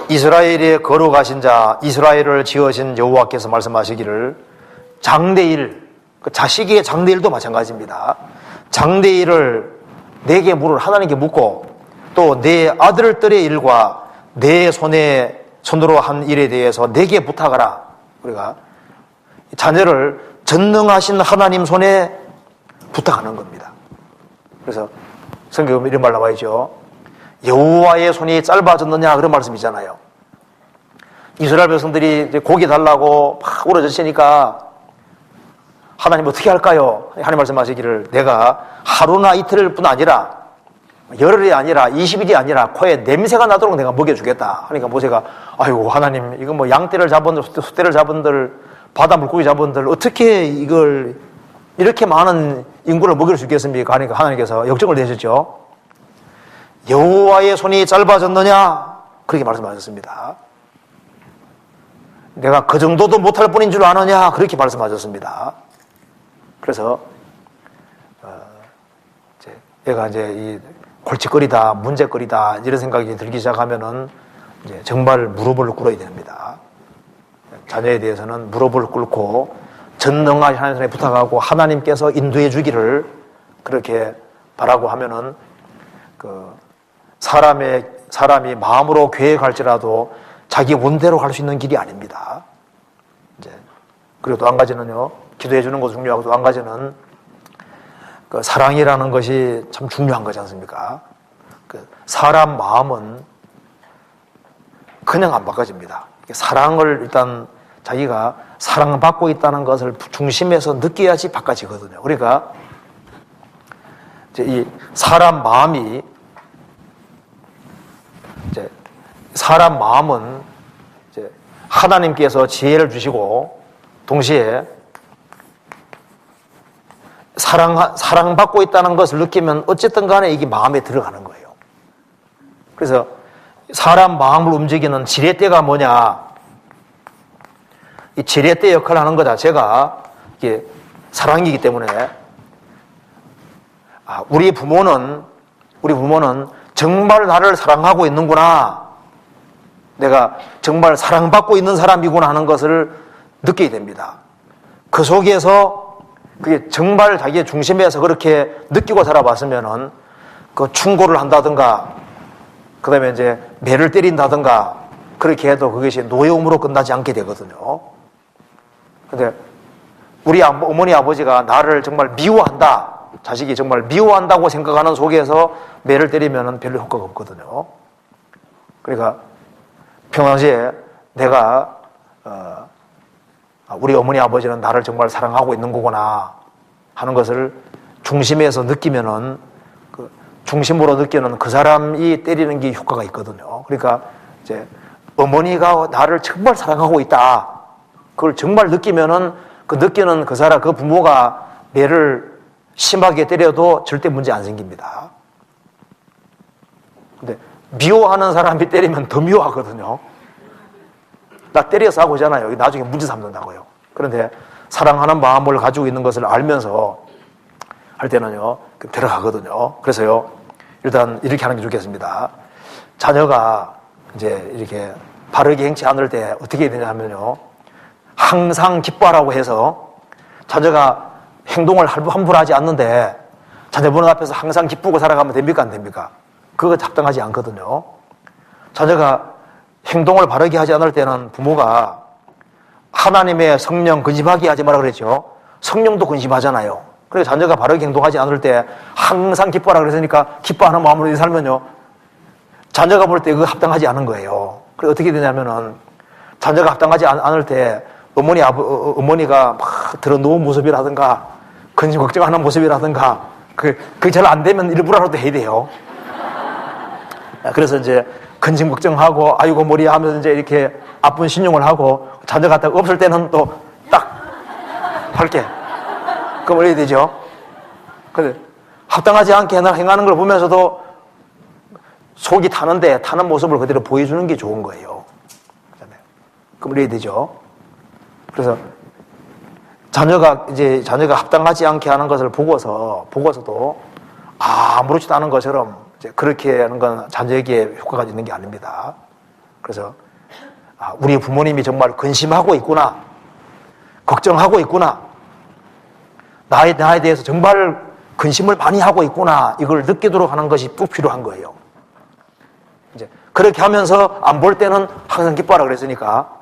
이스라엘의 거룩하신 자 이스라엘을 지으신 여호와께서 말씀하시기를 장래일, 자식의 장래일도 마찬가지입니다. 장래일을 내게 물을 하나님께 묻고 또 내 아들들의 일과 내 손으로 한 일에 대해서 내게 부탁하라. 우리가 자녀를 전능하신 하나님 손에 부탁하는 겁니다. 그래서 성경에 이런 말 나와 있죠. 여호와의 손이 짧아졌느냐 그런 말씀이잖아요. 이스라엘 백성들이 이제 고기 달라고 막 울어젖으니까 하나님 어떻게 할까요? 하나님 말씀하시기를 내가 하루나 이틀 뿐 아니라 열흘이 아니라 20일이 아니라 코에 냄새가 나도록 내가 먹여주겠다. 그러니까 모세가 아이고 하나님 이거 뭐 양떼를 잡은들 숫대를 잡은들 바다 물고기 잡은들 어떻게 이걸 이렇게 많은 인구를 먹일 수 있겠습니까? 하니까 하나님께서 역정을 내셨죠. 여호와의 손이 짧아졌느냐? 그렇게 말씀하셨습니다. 내가 그 정도도 못할 뿐인 줄 아느냐? 그렇게 말씀하셨습니다. 그래서 얘가 이제 이 골칫거리다, 문제거리다 이런 생각이 들기 시작하면은 이제 정말 무릎을 꿇어야 됩니다. 자녀에 대해서는 무릎을 꿇고 전능하신 하나님께 부탁하고 하나님께서 인도해 주기를 그렇게 바라고 하면은 사람이 마음으로 교회에 갈지라도 자기 원대로 갈 수 있는 길이 아닙니다. 이제 그리고 또 한 가지는요, 기도해 주는 것도 중요하고 또 한 가지는 사랑이라는 것이 참 중요한 거지 않습니까? 사람 마음은 그냥 안 바꿔집니다. 사랑을 일단 자기가 사랑받고 있다는 것을 중심에서 느껴야지 바꿔지거든요. 그러니까 이제 이 사람 마음은 이제 하나님께서 지혜를 주시고 동시에 사랑받고 있다는 것을 느끼면 어쨌든 간에 이게 마음에 들어가는 거예요. 그래서 사람 마음을 움직이는 지렛대가 뭐냐? 이 지렛대 역할을 하는 것 자체가 이게 사랑이기 때문에 우리 부모는 정말 나를 사랑하고 있는구나 내가 정말 사랑받고 있는 사람이구나 하는 것을 느끼게 됩니다. 그 속에서 그게 정말 자기의 중심에서 그렇게 느끼고 살아봤으면은 그 충고를 한다든가 그 다음에 이제 매를 때린다든가 그렇게 해도 그것이 노여움으로 끝나지 않게 되거든요. 근데 우리 어머니 아버지가 나를 정말 미워한다, 자식이 정말 미워한다고 생각하는 속에서 매를 때리면 별로 효과가 없거든요. 그러니까 평상시에 내가 우리 어머니 아버지는 나를 정말 사랑하고 있는 거구나 하는 것을 중심에서 느끼면은 그 중심으로 느끼는 그 사람이 때리는 게 효과가 있거든요. 그러니까 이제 어머니가 나를 정말 사랑하고 있다, 그걸 정말 느끼면은 그 느끼는 그 사람, 그 부모가 매를 심하게 때려도 절대 문제 안 생깁니다. 근데 미워하는 사람이 때리면 더 미워하거든요. 나 때려서 하고 오잖아요. 나중에 문제 삼는다고요. 그런데 사랑하는 마음을 가지고 있는 것을 알면서 할 때는요, 들어가거든요. 그래서요, 일단 이렇게 하는 게 좋겠습니다. 자녀가 이제 이렇게 바르게 행치 않을 때 어떻게 해야 되냐면요, 항상 기뻐하라고 해서 자녀가 행동을 함부로 하지 않는데 자녀분 앞에서 항상 기쁘고 살아가면 됩니까? 안 됩니까? 그거 합당하지 않거든요. 자녀가 행동을 바르게 하지 않을 때는 부모가 하나님의 성령 근심하게 하지 마라 그랬죠. 성령도 근심하잖아요. 그래서 자녀가 바르게 행동하지 않을 때 항상 기뻐하라 그랬으니까 기뻐하는 마음으로 살면요, 자녀가 볼 때 그거 합당하지 않은 거예요. 그래서 어떻게 되냐면은 자녀가 합당하지 않을 때 어머니가 막 들어놓은 모습이라든가 근심 걱정하는 모습이라든가 그게 잘 안 되면 일부러라도 해야 돼요. 그래서 이제 근심 걱정하고 아이고 머리야 하면서 이제 이렇게 아픈 신용을 하고 자녀가 딱 없을 때는 또 딱 밝게 그럼 해야 되죠. 근데 합당하지 않게 행하는 걸 보면서도 속이 타는 모습을 그대로 보여주는 게 좋은 거예요. 그럼 해야 되죠. 그래서 자녀가 합당하지 않게 하는 것을 보고서도 아무렇지도 않은 것처럼 이제 그렇게 하는 건 자녀에게 효과가 있는 게 아닙니다. 그래서 우리 부모님이 정말 근심하고 있구나, 걱정하고 있구나, 나에 대해서 정말 근심을 많이 하고 있구나, 이걸 느끼도록 하는 것이 꼭 필요한 거예요. 이제 그렇게 하면서 안 볼 때는 항상 기뻐하라 그랬으니까,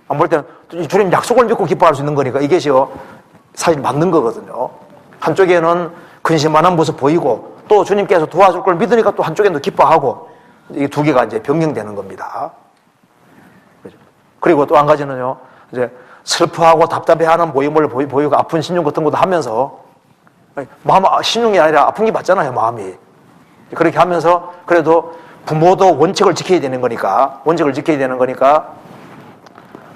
안 볼 때는 주님 약속을 믿고 기뻐할 수 있는 거니까 이것이요 사실 맞는 거거든요. 한쪽에는 근심하는 모습 보이고 또 주님께서 도와줄 걸 믿으니까 또 한쪽에는 기뻐하고, 이 두 개가 이제 병행되는 겁니다. 그리고 또 한 가지는요, 이제 슬퍼하고 답답해하는 모임을 보이고 아픈 신용 같은 것도 하면서, 신용이 아니라 아픈 게 맞잖아요, 마음이. 그렇게 하면서 그래도 부모도 원칙을 지켜야 되는 거니까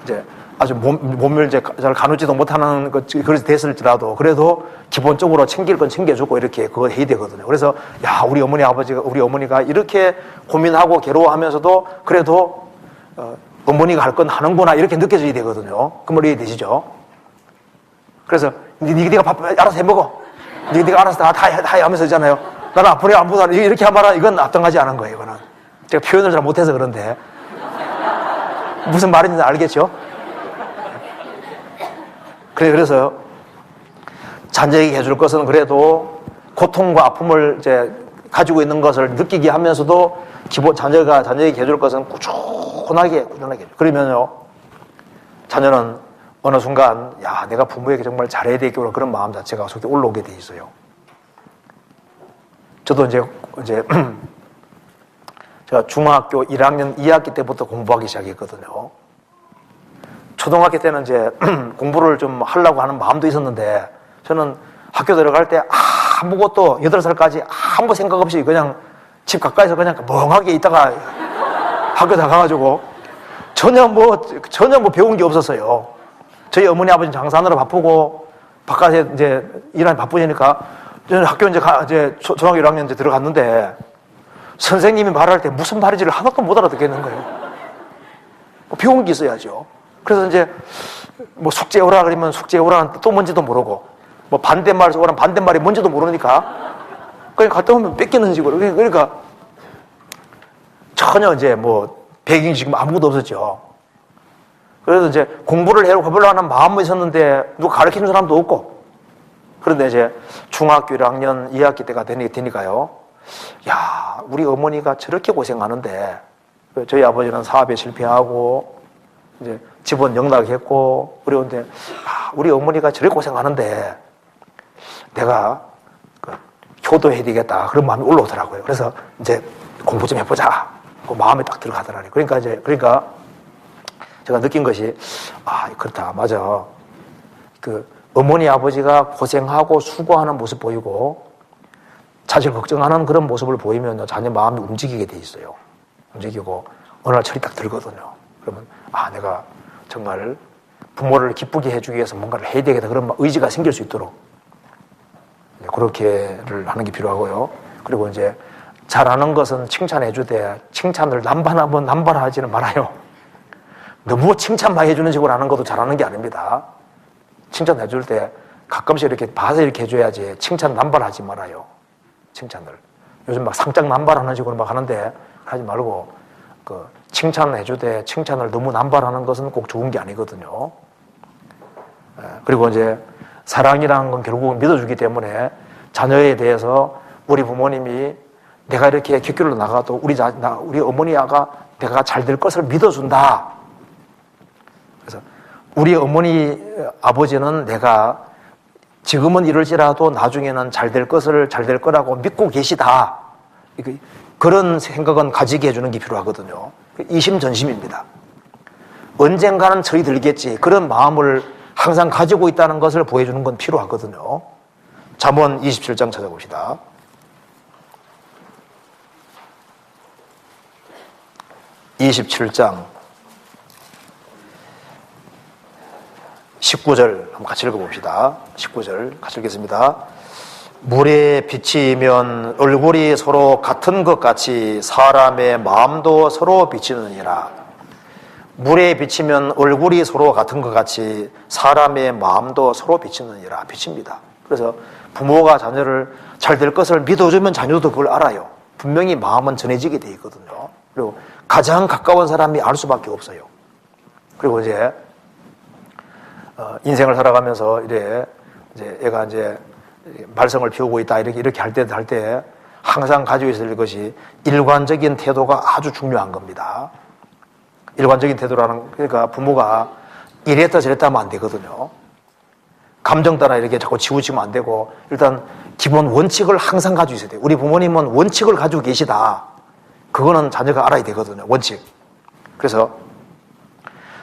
이제 아주 몸을 이제 잘 가누지도 못하는 그렇게 됐을지라도 그래도 기본적으로 챙길 건 챙겨주고 이렇게 그거 해야 되거든요. 그래서 우리 어머니가 이렇게 고민하고 괴로워하면서도 그래도 어머니가 할 건 하는구나 이렇게 느껴져야 되거든요. 그 머리에 되시죠. 그래서 네가 알아서 해먹어. 네가 알아서 다 해 하면서 있잖아요. 나는 아프네 안 보다 이렇게 하면 이건 합당하지 않은 거예요. 이거는 제가 표현을 잘 못해서 그런데 무슨 말인지 알겠죠? 그래서 자녀에게 해줄 것은 그래도 고통과 아픔을 이제 가지고 있는 것을 느끼게 하면서도 자녀에게 해줄 것은 꾸준하게. 그러면요, 자녀는 어느 순간, 내가 부모에게 정말 잘해야 되겠구나 그런 마음 자체가 속에 올라오게 돼 있어요. 저도 이제 제가 중학교 1학년 2학기 때부터 공부하기 시작했거든요. 초등학교 때는 이제 공부를 좀 하려고 하는 마음도 있었는데 저는 학교 들어갈 때 아무것도 8살까지 아무 생각 없이 그냥 집 가까이서 그냥 멍하게 있다가 학교 다 가가지고 전혀 배운 게 없었어요. 저희 어머니 아버지 장사하느라 바쁘고 바깥에 이제 일하니 바쁘시니까 저는 학교 이제 초등학교 1학년 이제 들어갔는데 선생님이 말할 때 무슨 말인지를 하나도 못 알아듣겠는 거예요. 배운 게 있어야죠. 그래서 이제 숙제 오라 그러면 숙제 오라는 또 뭔지도 모르고 반대말에서 오라는 반대말이 뭔지도 모르니까 그냥 갔다 오면 뺏기는지 그러니까 전혀 이제 배경이 지금 아무것도 없었죠. 그래서 이제 공부를 해보려고 하는 마음은 있었는데 누가 가르치는 사람도 없고. 그런데 이제 중학교 1학년 2학기 때가 되니까요. 야, 우리 어머니가 저렇게 고생하는데 저희 아버지는 사업에 실패하고 이제 집은 영락했고 어려운데 우리 어머니가 저렇게 고생하는데 내가 효도해야 되겠다 그런 마음이 올라오더라고요. 그래서 이제 공부 좀 해보자 그 마음에 딱 들어가더라고요. 그러니까 제가 느낀 것이 그렇다, 맞아. 어머니 아버지가 고생하고 수고하는 모습 보이고 자식 걱정하는 그런 모습을 보이면 자녀 마음이 움직이게 돼 있어요. 움직이고 어느 날 철이 딱 들거든요. 그러면 내가 정말 부모를 기쁘게 해주기 위해서 뭔가를 해야 되겠다 그런 의지가 생길 수 있도록 그렇게를 하는 게 필요하고요. 그리고 이제 잘하는 것은 칭찬해 주되 칭찬을 남발하면 남발하지는 말아요. 너무 칭찬만 해주는 식으로 하는 것도 잘하는 게 아닙니다. 칭찬해 줄 때 가끔씩 이렇게 봐서 이렇게 해줘야지 칭찬 남발하지 말아요. 칭찬을. 요즘 막 상장 남발하는 식으로 막 하는데 하지 말고 칭찬해 주되 칭찬을 너무 남발하는 것은 꼭 좋은 게 아니거든요. 그리고 이제 사랑이라는 건 결국은 믿어주기 때문에 자녀에 대해서 우리 부모님이 내가 이렇게 객교로 나가도 우리 어머니가 내가 잘 될 것을 믿어준다. 그래서 우리 어머니 아버지는 내가 지금은 이럴지라도 나중에는 잘 될 거라고 믿고 계시다. 그런 생각은 가지게 해주는 게 필요하거든요. 이심전심입니다. 언젠가는 철이 들겠지. 그런 마음을 항상 가지고 있다는 것을 보여주는 건 필요하거든요. 잠언 27장 찾아봅시다. 27장 19절 한번 같이 읽어봅시다. 19절 같이 읽겠습니다. 물에 비치면 얼굴이 서로 같은 것 같이 사람의 마음도 서로 비치느니라. 물에 비치면 얼굴이 서로 같은 것 같이 사람의 마음도 서로 비치느니라. 비칩니다. 그래서 부모가 자녀를 잘 될 것을 믿어주면 자녀도 그걸 알아요. 분명히 마음은 전해지게 돼 있거든요. 그리고 가장 가까운 사람이 알 수밖에 없어요. 그리고 이제 인생을 살아가면서 이제 얘가 이제 말썽을 피우고 있다 이렇게 할 때 항상 가지고 있어야 될 것이 일관적인 태도가 아주 중요한 겁니다. 일관적인 태도라는, 그러니까 부모가 이랬다 저랬다 하면 안 되거든요. 감정 따라 이렇게 자꾸 치우치면 안 되고 일단 기본 원칙을 항상 가지고 있어야 돼요. 우리 부모님은 원칙을 가지고 계시다. 그거는 자녀가 알아야 되거든요. 원칙. 그래서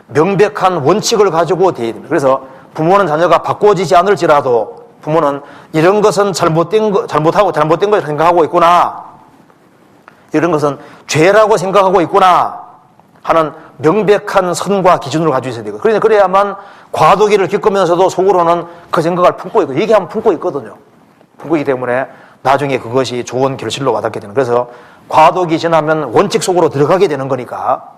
명백한 원칙을 가지고 돼야 됩니다. 그래서 부모는 자녀가 바꿔지지 않을지라도 부모는 이런 것은 잘못하고 잘못된 걸 생각하고 있구나. 이런 것은 죄라고 생각하고 있구나 하는 명백한 선과 기준을 가지고 있어야 되고, 그래야만 과도기를 겪으면서도 속으로는 그 생각을 품고 있고, 얘기하면 품고 있거든요. 품고 있기 때문에 나중에 그것이 좋은 결실로 와닿게 되는. 그래서 과도기 지나면 원칙 속으로 들어가게 되는 거니까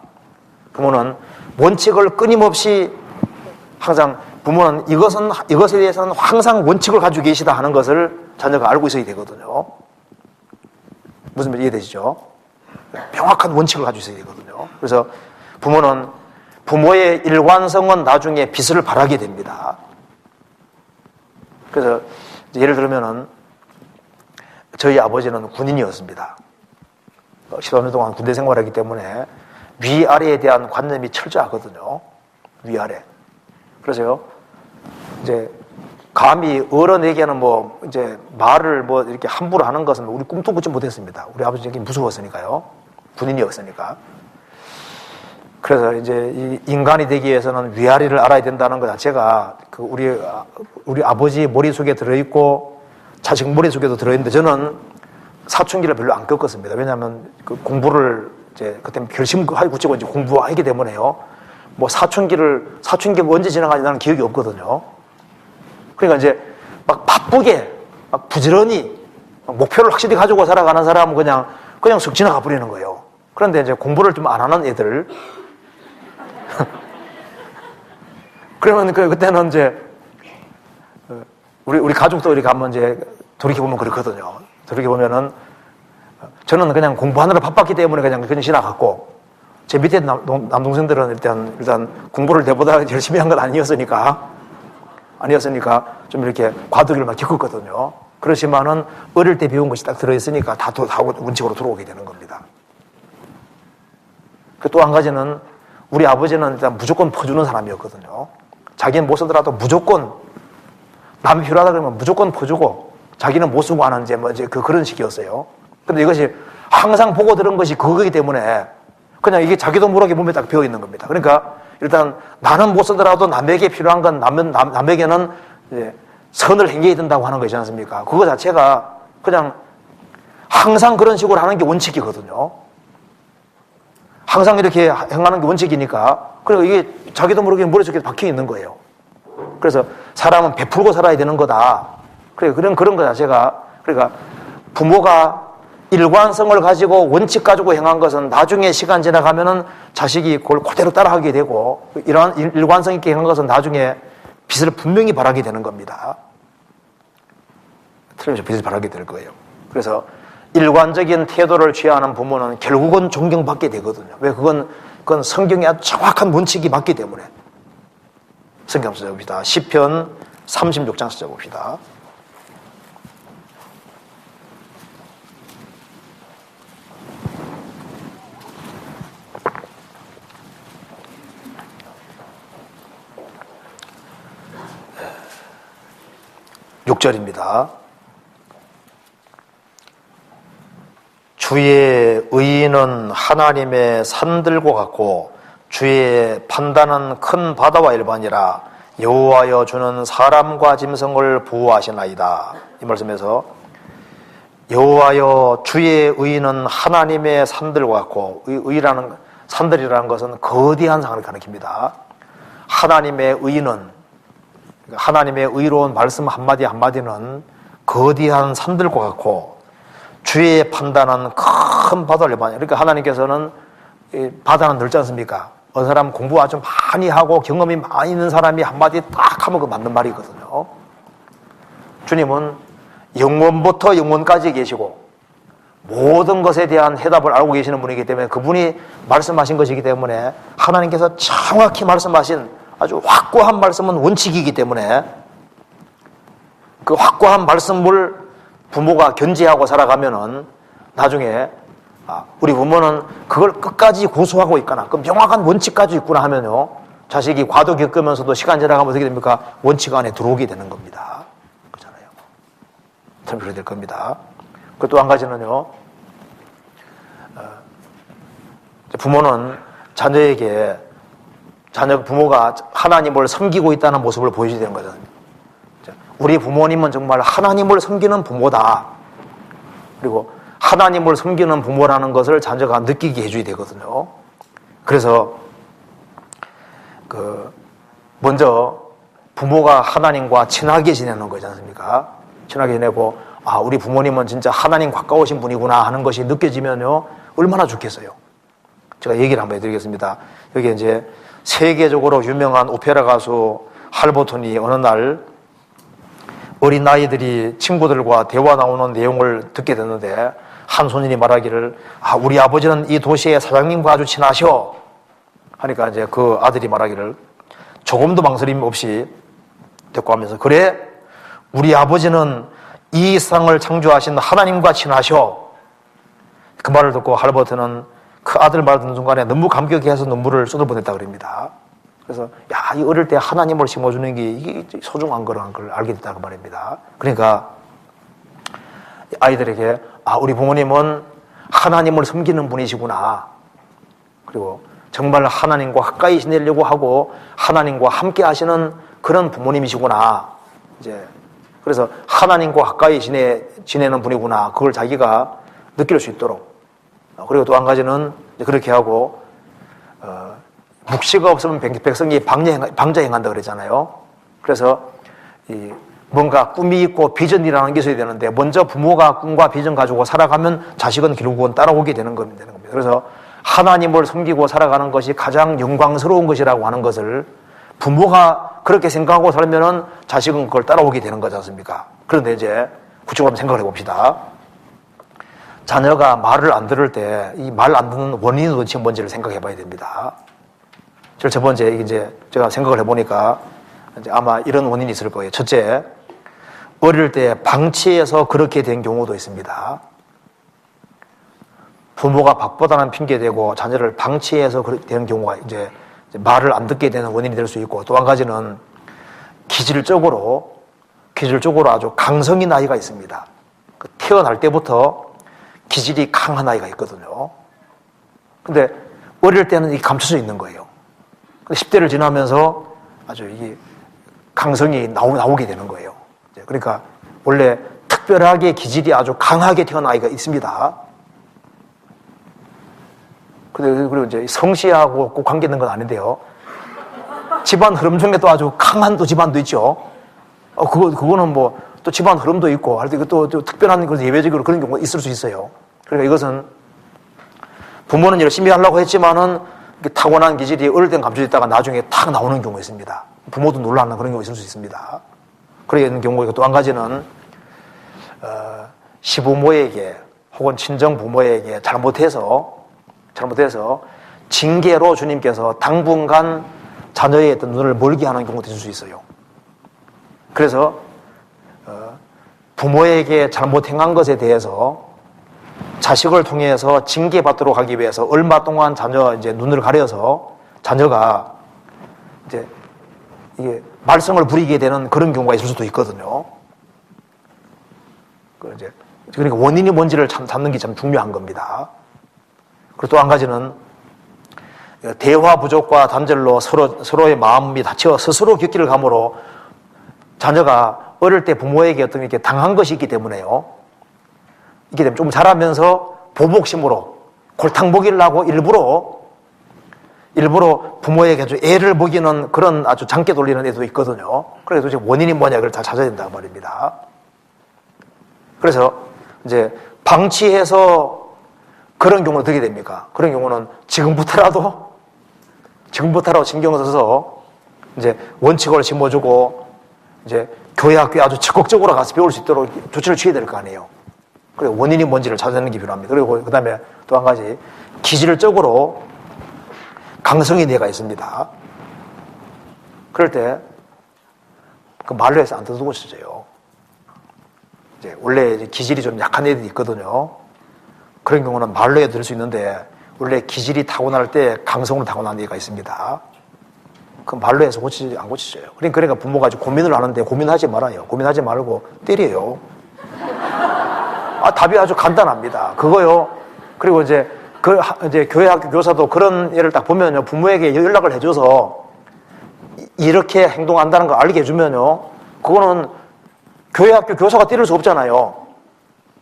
부모는 원칙을 끊임없이 항상, 부모는 이것에 대해서는 항상 원칙을 가지고 계시다 하는 것을 자녀가 알고 있어야 되거든요. 무슨 말 이해되시죠? 명확한 원칙을 가지고 있어야 되거든요. 그래서 부모는, 부모의 일관성은 나중에 빚을 발하게 됩니다. 그래서 예를 들면은 저희 아버지는 군인이었습니다. 15년 동안 군대 생활하기 때문에 위아래에 대한 관념이 철저하거든요. 위아래. 그래서요, 이제 감히 어른에게는 이제 말을 이렇게 함부로 하는 것은 우리 꿈도 꾸지 못했습니다. 우리 아버지에게 무서웠으니까요. 군인이었으니까. 그래서 이제 이 인간이 되기 위해서는 위아래를 알아야 된다는 것 자체가 우리 아버지 머릿속에 들어있고 자식 머릿속에도 들어있는데, 저는 사춘기를 별로 안 겪었습니다. 왜냐하면 공부를 이제 그때 결심하고 굳히고 이제 공부하기 때문에요. 사춘기 언제 지나가는지 나는 기억이 없거든요. 그러니까 이제 막 바쁘게, 막 부지런히 목표를 확실히 가지고 살아가는 사람은 그냥 쑥 지나가 버리는 거예요. 그런데 이제 공부를 좀 안 하는 애들. 그러면 그때는 이제 우리 가족도 이렇게 한번 이제 돌이켜보면 그렇거든요. 돌이켜보면은 저는 그냥 공부하느라 바빴기 때문에 그냥 지나갔고, 제 밑에 남동생들은 일단 공부를 내보다 열심히 한 건 아니었으니까 좀 이렇게 과도기를 막 겪었거든요. 그렇지만은 어릴 때 배운 것이 딱 들어있으니까 다 원칙으로 들어오게 되는 겁니다. 또 한 가지는 우리 아버지는 일단 무조건 퍼주는 사람이었거든요. 자기는 못 쓰더라도 무조건 남이 필요하다 그러면 무조건 퍼주고 자기는 못 쓰고 하는 이제 그런 식이었어요. 근데 이것이 항상 보고 들은 것이 그거기 때문에 그냥 이게 자기도 모르게 몸에 딱 배어 있는 겁니다. 그러니까 일단 나는 못 쓰더라도 남에게 필요한 건 남에게는 선을 행해야 된다고 하는 거지 않습니까? 그거 자체가 그냥 항상 그런 식으로 하는 게 원칙이거든요. 항상 이렇게 행하는 게 원칙이니까 그리고 이게 자기도 모르게 머릿속에 박혀 있는 거예요. 그래서 사람은 베풀고 살아야 되는 거다. 그런 거 자체가 그러니까 부모가 일관성을 가지고 원칙 가지고 행한 것은 나중에 시간 지나가면은 자식이 그걸 그대로 따라하게 되고 이러한 일관성 있게 행한 것은 나중에 빚을 분명히 바라게 되는 겁니다. 틀림없이 빚을 바라게 될 거예요. 그래서 일관적인 태도를 취하는 부모는 결국은 존경받게 되거든요. 왜? 그건 성경에 아주 정확한 원칙이 맞기 때문에. 성경 한번 찾아봅시다. 시편 36장 찾아봅시다. (6절입니다) 주의 의인은 하나님의 산들과 같고 주의 판단은 큰 바다와 일반이라. 여호와여 주는 사람과 짐승을 보호하시나이다. 이 말씀에서 여호와여 주의 의인은 하나님의 산들과 같고, 산들이라는 것은 거대한 상을 가리킵니다. 하나님의 의인은, 하나님의 의로운 말씀 한마디 한마디는 거대한 산들과 같고 주의 판단은 큰 바다를 일반이라. 그러니까 하나님께서는 바다는 넓지 않습니까? 어느 사람 공부 아주 많이 하고 경험이 많이 있는 사람이 한마디 딱 하면 그 맞는 말이거든요. 주님은 영원부터 영원까지 계시고 모든 것에 대한 해답을 알고 계시는 분이기 때문에 그분이 말씀하신 것이기 때문에 하나님께서 정확히 말씀하신 아주 확고한 말씀은 원칙이기 때문에 그 확고한 말씀을 부모가 견지하고 살아가면은 나중에 우리 부모는 그걸 끝까지 고수하고 있거나 그 명확한 원칙 가지고 있구나 하면요 자식이 과도 겪으면서도 시간 지나가면 어떻게 됩니까? 원칙 안에 들어오게 되는 겁니다. 그렇잖아요. 참 그래야 될 겁니다. 그 또 한 가지는요, 부모는 자녀에게 부모가 하나님을 섬기고 있다는 모습을 보여줘야 되는 거죠. 우리 부모님은 정말 하나님을 섬기는 부모다. 그리고 하나님을 섬기는 부모라는 것을 자녀가 느끼게 해줘야 되거든요. 그래서 먼저 부모가 하나님과 친하게 지내는 거지 않습니까? 친하게 지내고 우리 부모님은 진짜 하나님 가까우신 분이구나 하는 것이 느껴지면요 얼마나 좋겠어요. 제가 얘기를 한번 해드리겠습니다. 여기 이제 세계적으로 유명한 오페라 가수 할버톤이 어느 날 어린 아이들이 친구들과 대화 나오는 내용을 듣게 됐는데 한 소년이 말하기를 우리 아버지는 이 도시의 사장님과 아주 친하셔 하니까 이제 그 아들이 말하기를 조금도 망설임 없이 듣고 하면서 그래 우리 아버지는 이 세상을 창조하신 하나님과 친하셔. 그 말을 듣고 할버트는 그 아들 말 듣는 순간에 너무 감격해서 눈물을 쏟아보냈다 그럽니다. 그래서 이 어릴 때 하나님을 심어주는 게 이게 소중한 거라는 걸 알게 됐다고 말입니다. 그러니까 아이들에게 우리 부모님은 하나님을 섬기는 분이시구나. 그리고 정말 하나님과 가까이 지내려고 하고 하나님과 함께 하시는 그런 부모님이시구나. 이제 그래서 하나님과 가까이 지내는 분이구나. 그걸 자기가 느낄 수 있도록. 그리고 또 한 가지는 그렇게 하고 묵시가 없으면 백성이 방자행한다 그랬잖아요. 그래서 뭔가 꿈이 있고 비전이라는 게 있어야 되는데 먼저 부모가 꿈과 비전 가지고 살아가면 자식은 결국은 따라오게 되는 겁니다. 그래서 하나님을 섬기고 살아가는 것이 가장 영광스러운 것이라고 하는 것을 부모가 그렇게 생각하고 살면은 자식은 그걸 따라오게 되는 거지 않습니까? 그런데 이제 구체적으로 한번 생각을 해봅시다. 자녀가 말을 안 들을 때 이 말 안 듣는 원인이 도대체 뭔지를 생각해 봐야 됩니다. 첫 번째, 이제 제가 생각을 해보니까 이제 아마 이런 원인이 있을 거예요. 첫째, 어릴 때 방치해서 그렇게 된 경우도 있습니다. 부모가 바쁘다는 핑계 대고 자녀를 방치해서 그렇게 되는 경우가 이제 말을 안 듣게 되는 원인이 될 수 있고, 또 한 가지는 기질적으로 아주 강성인 아이가 있습니다. 태어날 때부터 기질이 강한 아이가 있거든요. 근데 어릴 때는 이게 감춰져 있는 거예요. 근데 10대를 지나면서 아주 이게 강성이 나오게 되는 거예요. 그러니까 원래 특별하게 기질이 아주 강하게 태어난 아이가 있습니다. 그리고 이제 성씨하고 꼭 관계 있는 건 아닌데요. 집안 흐름 중에 또 아주 강한 또 집안도 있죠. 그거는 뭐 또 집안 흐름도 있고, 할 때 또 특별한 그런 예외적으로 그런 경우가 있을 수 있어요. 그러니까 이것은 부모는 열심히 하려고 했지만은 타고난 기질이 어릴 땐 감춰져 있다가 나중에 탁 나오는 경우가 있습니다. 부모도 놀라는 그런 경우가 있을 수 있습니다. 그렇게 있는 경우가 있고, 또 한 가지는 시부모에게 혹은 친정 부모에게 잘못해서 징계로 주님께서 당분간 자녀의 어떤 눈을 멀게 하는 경우도 있을 수 있어요. 그래서 부모에게 잘못 행한 것에 대해서 자식을 통해서 징계받도록 하기 위해서 얼마 동안 자녀 이제 눈을 가려서 자녀가 이제 이게 말썽을 부리게 되는 그런 경우가 있을 수도 있거든요. 그러니까 원인이 뭔지를 잡는 게 참 중요한 겁니다. 그리고 또 한 가지는 대화 부족과 단절로 서로의 마음이 다쳐 스스로 격기를 감으로 자녀가 어릴 때 부모에게 어떤 이렇게 당한 것이 있기 때문에요. 이게 되면 좀 자라면서 보복심으로 골탕 먹이려고 일부러 부모에게 아주 애를 먹이는 그런 아주 장깨 돌리는 애도 있거든요. 그래서 도대체 원인이 뭐냐, 그걸 다 찾아야 된단 말입니다. 그래서 이제 방치해서 그런 경우는 어떻게 됩니까? 그런 경우는 지금부터라도 신경을 써서 이제 원칙을 심어주고 이제 교회 학교에 아주 적극적으로 가서 배울 수 있도록 조치를 취해야 될 거 아니에요. 그리고 원인이 뭔지를 찾아내는 게 필요합니다. 그리고 그 다음에 또 한 가지, 기질적으로 강성인 애가 있습니다. 그럴 때 그 말로 해서 안 듣고 있어요. 이제 원래 이제 기질이 좀 약한 애들이 있거든요. 그런 경우는 말로 해도 될 수 있는데 원래 기질이 타고날 때 강성으로 타고난 애가 있습니다. 그 말로 해서 안 고치져요. 그러니까 부모가 고민을 하는데 고민하지 말아요. 고민하지 말고 때려요. 답이 아주 간단합니다. 그거요. 그리고 이제 교회 학교 교사도 그런 애를 딱 보면요, 부모에게 연락을 해줘서 이렇게 행동한다는 걸 알게 해주면요, 그거는 교회 학교 교사가 때릴 수 없잖아요.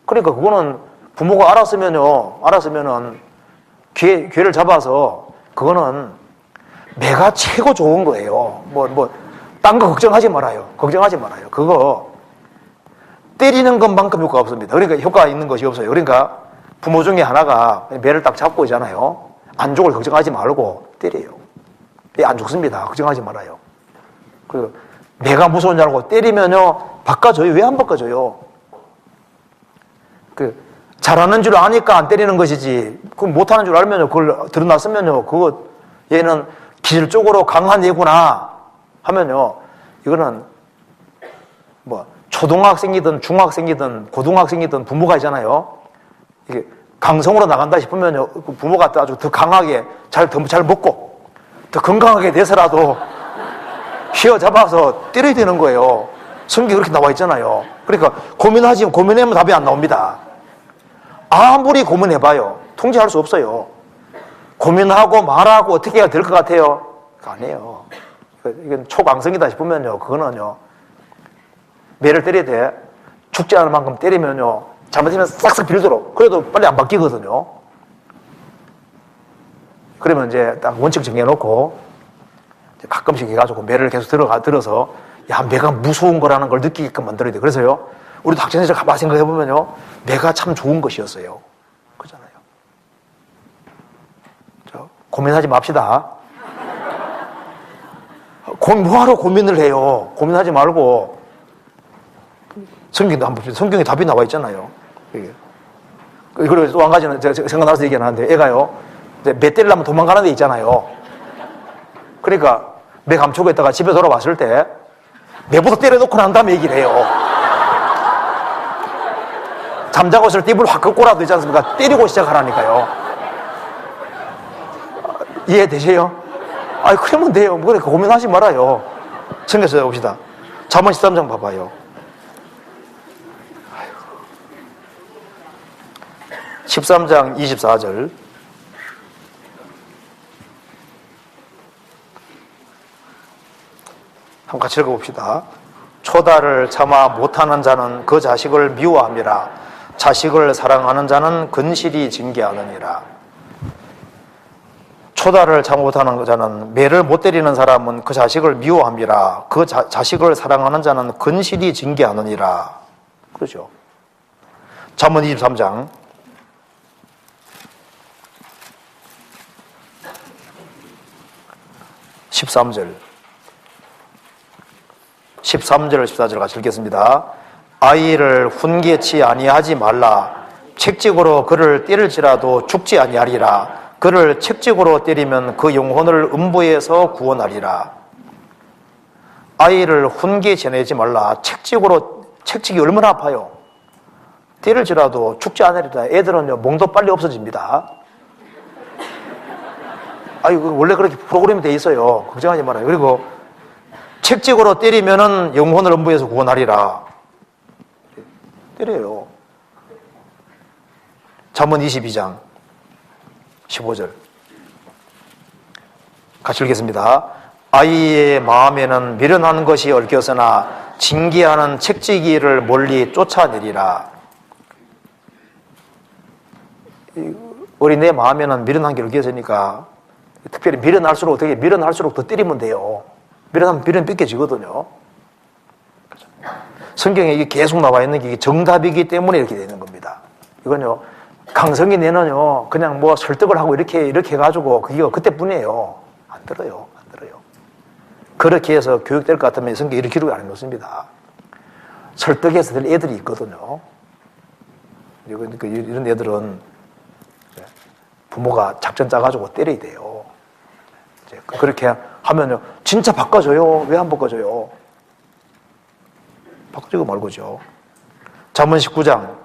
그러니까 그거는 부모가 알았으면은 기회를 잡아서 그거는 내가 최고 좋은 거예요. 딴 거 걱정하지 말아요. 그거 때리는 것만큼 효과가 없습니다. 그러니까 효과가 있는 것이 없어요. 그러니까 부모 중에 하나가 매를 딱 잡고 있잖아요. 안 죽을 걱정하지 말고 때려요. 안 죽습니다. 걱정하지 말아요. 그리고 내가 무서운 줄 알고 때리면요, 바꿔줘요. 왜 안 바꿔줘요? 잘하는 줄 아니까 안 때리는 것이지, 못하는 줄 알면요, 그걸 드러났으면요, 얘는 기질적으로 강한 애구나 하면요, 이거는 초등학생이든 중학생이든 고등학생이든 부모가 있잖아요. 이게 강성으로 나간다 싶으면요, 부모가 아주 더 강하게 잘 먹고 더 건강하게 돼서라도 휘어잡아서 때려야 되는 거예요. 성경에 그렇게 나와 있잖아요. 그러니까 고민하면 답이 안 나옵니다. 아무리 고민해봐요, 통제할 수 없어요. 고민하고 말하고 어떻게 해야 될 것 같아요? 그거 아니에요. 이건 초강성이다 싶으면요, 그거는요, 매를 때려야 돼. 죽지 않을 만큼 때리면요, 잘못하면 싹싹 빌도록. 그래도 빨리 안 바뀌거든요. 그러면 이제 딱 원칙 정해놓고 가끔씩 해가지고 매를 계속 들어서 매가 무서운 거라는 걸 느끼게끔 만들어야 돼. 그래서요, 우리도 학창시절 가만히 생각해보면요, 매가 참 좋은 것이었어요. 그렇잖아요. 고민하지 맙시다. 뭐하러 고민을 해요? 고민하지 말고 성경도 한번 봅시다. 성경에 답이 나와 있잖아요. 그리고 또 한 가지는 제가 생각나서 얘기하는데, 애가요, 매 때리려면 도망가는 데 있잖아요. 그러니까 매 감추고 있다가 집에 돌아왔을 때 매부터 때려놓고 난 다음에 얘기를 해요. 잠자고 있을 때 입을 확 꺾고라도 있지 않습니까? 때리고 시작하라니까요. 이해되세요? 아니, 그러면 돼요. 뭐, 고민하지 말아요. 챙겨서 봅시다. 잠언 13장 봐봐요. 13장 24절. 한번 같이 읽어봅시다. 초다를 참아 못하는 자는 그 자식을 미워함이라. 자식을 사랑하는 자는 근실이 징계하느니라. 초다를 참아 못하는 자는, 매를 못 때리는 사람은 그 자식을 미워함이라. 그 자식을 사랑하는 자는 근실이 징계하느니라. 그렇죠. 잠언 23장 13절 14절 같이 읽겠습니다. 아이를 훈계치 아니하지 말라. 책찍으로 그를 때릴지라도 죽지 아니하리라. 그를 책찍으로 때리면 그 영혼을 음부에서 구원하리라. 아이를 훈계치 아니하지 말라. 책찍이 얼마나 아파요. 때릴지라도 죽지 않으리라. 애들은요, 몽도 빨리 없어집니다. 원래 그렇게 프로그램이 돼 있어요. 걱정하지 말아요. 그리고 책찍으로 때리면은 영혼을 음부에서 구원하리라. 때려요. 잠언 22장 15절 같이 읽겠습니다. 아이의 마음에는 미련한 것이 얽혀서나 징계하는 책찍이를 멀리 쫓아내리라. 어린애 마음에는 미련한 게 얽혀있으니까 특별히 미련할수록 더 때리면 돼요. 미련하면 미련 뺏겨지거든요. 성경에 이게 계속 나와 있는 게 정답이기 때문에 이렇게 되는 겁니다. 이건요, 강성이 내는요, 그냥 뭐 설득을 하고 이렇게 해가지고 그게 그때뿐이에요. 안 들어요. 그렇게 해서 교육될 것 같으면 성경에 이렇게 기록이 안 해놓습니다. 설득해서 될 애들이 있거든요. 이런 애들은 부모가 작전 짜가지고 때려야 돼요. 그렇게 하면요, 진짜 바꿔줘요. 왜 안 바꿔줘요? 바꿔주고 말고죠. 잠언 19장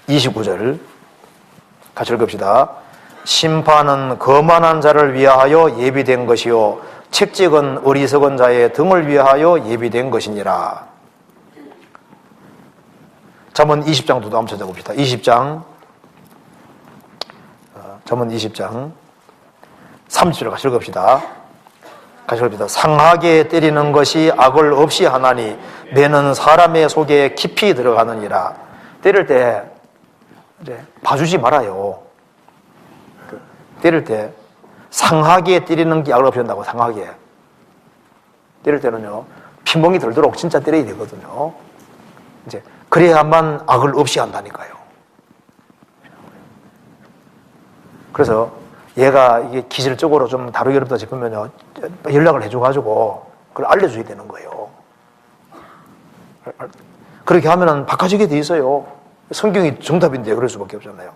29절 같이 읽읍시다. 심판은 거만한 자를 위하여 예비된 것이요 책찍은 어리석은 자의 등을 위하여 예비된 것이니라. 잠언 20장도 한번 찾아봅시다. 20장 잠언 20장 30절 같이 읽읍시다. 상하게 때리는 것이 악을 없이 하나니 매는 사람의 속에 깊이 들어가느니라. 때릴 때 봐주지 말아요. 때릴 때 상하게 때리는 게 악을 없이 한다고. 상하게 때릴 때는요, 피멍이 들도록 진짜 때려야 되거든요. 그래야만 악을 없이 한다니까요. 그래서 얘가 이게 기질적으로 좀 다루기 어렵다 싶으면요, 연락을 해줘가지고 그걸 알려줘야 되는 거예요. 그렇게 하면은 바꿔지게 돼 있어요. 성경이 정답인데 그럴 수밖에 없잖아요.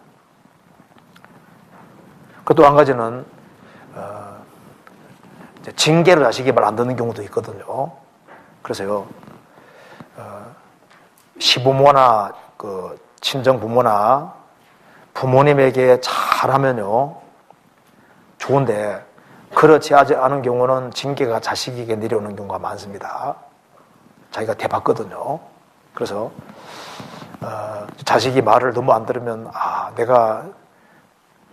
그 또 한 가지는 징계로 자식이 말 안 듣는 경우도 있거든요. 그래서요, 시부모나 그 친정 부모나 부모님에게 잘하면요 좋은데, 그렇지 않은 경우는 징계가 자식에게 내려오는 경우가 많습니다. 자기가 대받거든요. 그래서 자식이 말을 너무 안 들으면 내가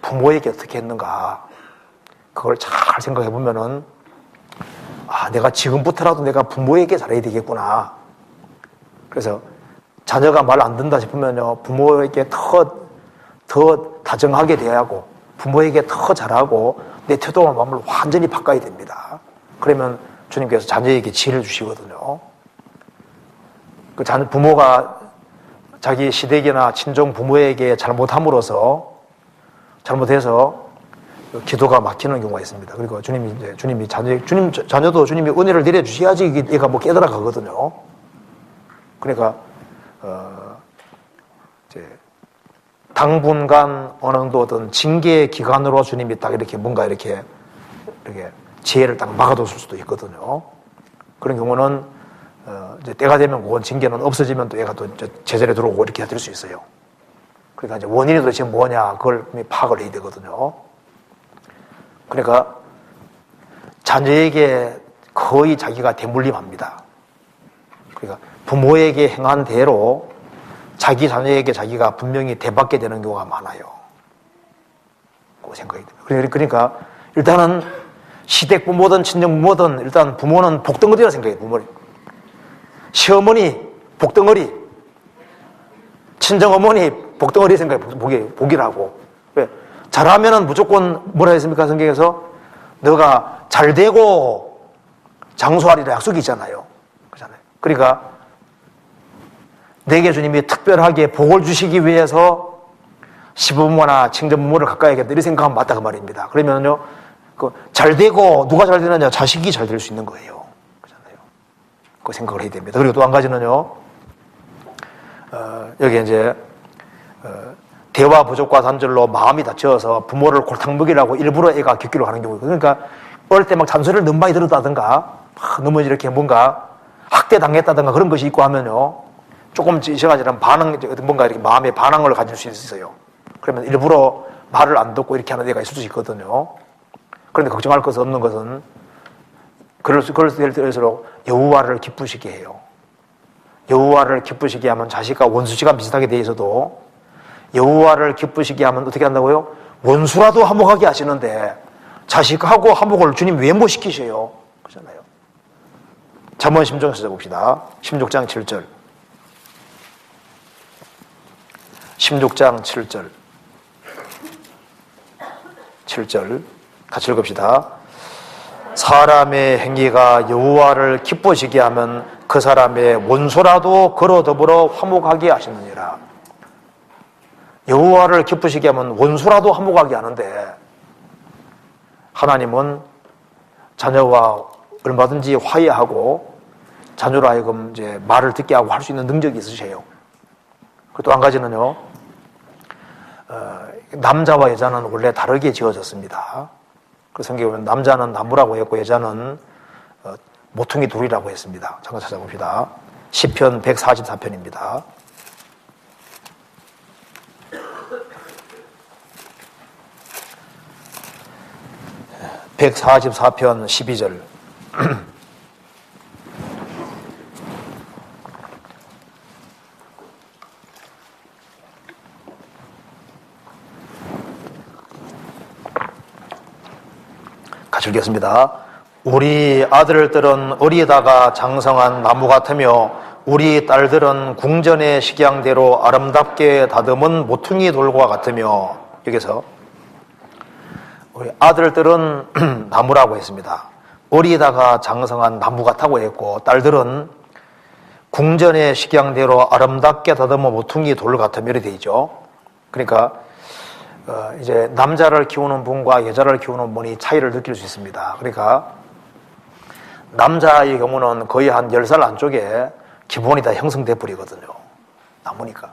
부모에게 어떻게 했는가, 그걸 잘 생각해 보면은 내가 지금부터라도 내가 부모에게 잘해야 되겠구나. 그래서 자녀가 말 안 듣는다 싶으면요, 부모에게 더 다정하게 대하고 부모에게 더 잘하고 내 태도와 마음을 완전히 바꿔야 됩니다. 그러면 주님께서 자녀에게 지혜를 주시거든요. 부모가 자기 시댁이나 친정 부모에게 잘못해서 기도가 막히는 경우가 있습니다. 그리고 주님이 자녀도 주님이 은혜를 내려주셔야지 얘가 뭐 깨달아 가거든요. 그러니까 이제 당분간 어느 정도 어떤 징계 기간으로 주님이 딱 이렇게 뭔가 이렇게 지혜를 딱 막아뒀을 수도 있거든요. 그런 경우는 이제 때가 되면 그건 징계는 없어지면 또 얘가 또 제자리에 들어오고 이렇게 될 수 있어요. 그러니까 이제 원인이 도대체 뭐냐 그걸 파악을 해야 되거든요. 그러니까 자녀에게 거의 자기가 대물림합니다. 그러니까 부모에게 행한 대로 자기 자녀에게 자기가 분명히 대받게 되는 경우가 많아요. 그 생각이 듭니다. 그러니까 일단은 시댁 부모든 친정 부모든 일단 부모는 복덩어리라 생각해요. 부모는 시어머니 복덩어리, 친정 어머니 복덩어리 생각해. 복이라고. 왜? 잘하면은 무조건 뭐라 했습니까? 성경에서 너가 잘 되고 장수하리라 약속이 있잖아요. 그렇잖아요. 그러니까 내게 주님이 특별하게 복을 주시기 위해서 시부모나 친정부모를 가까이 하겠다 이렇게 생각하면 맞다 그 말입니다. 그러면요 잘 되고 누가 잘 되느냐? 자식이 잘 될 수 있는 거예요. 그렇잖아요. 그 생각을 해야 됩니다. 그리고 또 한 가지는요 여기 이제 대화 부족과 단절로 마음이 다쳐서 부모를 골탕 먹이라고 일부러 애가 격기로 하는 경우가 그러니까 어릴 때 막 잔소리를 너무 많이 들었다든가 너무 이렇게 뭔가 학대당했다든가 그런 것이 있고 하면요 조금 지셔가지고 반응 뭔가 이렇게 마음의 반항을 가질 수 있어요. 그러면 일부러 말을 안 듣고 이렇게 하는 애가 있을 수 있거든요. 그런데 걱정할 것은 없는 것은 그럴수록 여호와를 기쁘시게 해요. 여호와를 기쁘시게 하면 자식과 원수지간 비슷하게 돼 있어도 여호와를 기쁘시게 하면 어떻게 한다고요? 원수라도 화목하게 하시는데 자식하고 화목을 주님 왜 못 시키셔요? 그렇잖아요. 잠언 16장 봅시다. 16장 7절. 16장 7절. 7절. 같이 읽읍시다. 사람의 행위가 여호와를 기쁘시게 하면 그 사람의 원수라도 걸어 더불어 화목하게 하시느니라. 여호와를 기쁘시게 하면 원수라도 화목하게 하는데 하나님은 자녀와 얼마든지 화해하고 자녀로 하여금 이제 말을 듣게 하고 할 수 있는 능력이 있으세요. 그리고 또 한 가지는요, 남자와 여자는 원래 다르게 지어졌습니다. 그 성경에 보면 남자는 나무라고 했고 여자는 모퉁이 둘이라고 했습니다. 잠깐 찾아봅시다. 시편 144편입니다. 144편 12절. 같이 읽겠습니다. 우리 아들들은 어리다가 장성한 나무 같으며 우리 딸들은 궁전의 식양대로 아름답게 다듬은 모퉁이 돌과 같으며 여기서 우리 아들들은 나무라고 했습니다. 어리다가 장성한 나무 같다고 했고 딸들은 궁전의 식양대로 아름답게 다듬은 모퉁이 돌 같으며 이렇게 되어 있죠. 그러니까 이제 남자를 키우는 분과 여자를 키우는 분이 차이를 느낄 수 있습니다. 그러니까 남자의 경우는 거의 한 10살 안쪽에 기본이 다 형성돼 버리거든요. 나무니까.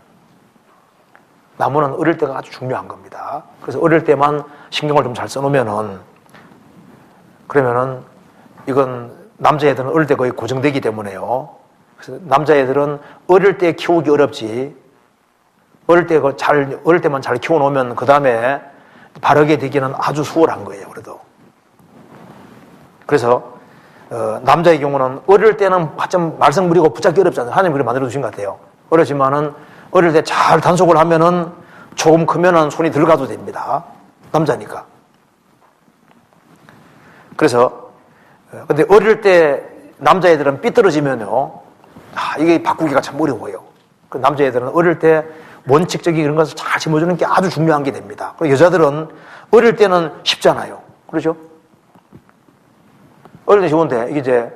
나무는 어릴 때가 아주 중요한 겁니다. 그래서 어릴 때만 신경을 좀 잘 써놓으면은 그러면은 이건 남자애들은 어릴 때 거의 고정되기 때문에요. 그래서 남자애들은 어릴 때 키우기 어렵지 어릴 때만 잘 키워놓으면 그 다음에 바르게 되기는 아주 수월한 거예요. 그래도. 그래서 남자의 경우는 어릴 때는 좀 말썽 부리고 붙잡기 어렵잖아요. 하나님 그렇게 만들어 주신 것 같아요. 어렵지만은 어릴 때 잘 단속을 하면은 조금 크면은 손이 들어가도 됩니다. 남자니까. 그래서 근데 어릴 때 남자애들은 삐뚤어지면요, 이게 바꾸기가 참 어려워요. 그 남자애들은 어릴 때 원칙적인 그런 것을 잘 심어주는 게 아주 중요한 게 됩니다. 그리고 여자들은 어릴 때는 쉽잖아요. 그렇죠? 어릴 때 좋은데 이게 이제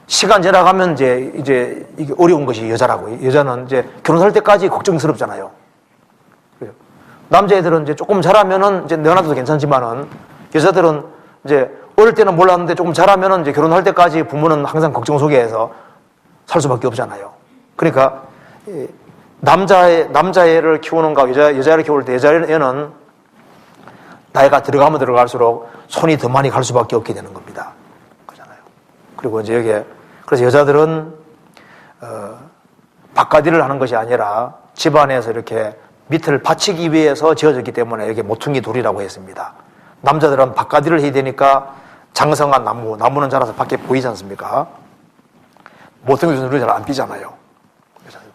시간 지나가면 이제 이게 어려운 것이 여자라고. 여자는 이제 결혼할 때까지 걱정스럽잖아요. 그죠? 남자애들은 이제 조금 자라면은 이제 내놔도 괜찮지만은 여자들은 이제 어릴 때는 몰랐는데 조금 자라면은 이제 결혼할 때까지 부모는 항상 걱정 속에서 살 수밖에 없잖아요. 그러니까 남자애를 키우는가 여자애를 키울 때 여자애는 나이가 들어가면 들어갈수록 손이 더 많이 갈 수밖에 없게 되는 겁니다. 그렇잖아요. 그리고 이제 여기에 그래서 여자들은 바깥일을 하는 것이 아니라 집안에서 이렇게 밑을 받치기 위해서 지어졌기 때문에 여기 모퉁이 돌이라고 했습니다. 남자들은 바깥일을 해야 되니까 장성한 나무는 자라서 밖에 보이지 않습니까? 모퉁이 돌이 잘 안 삐잖아요.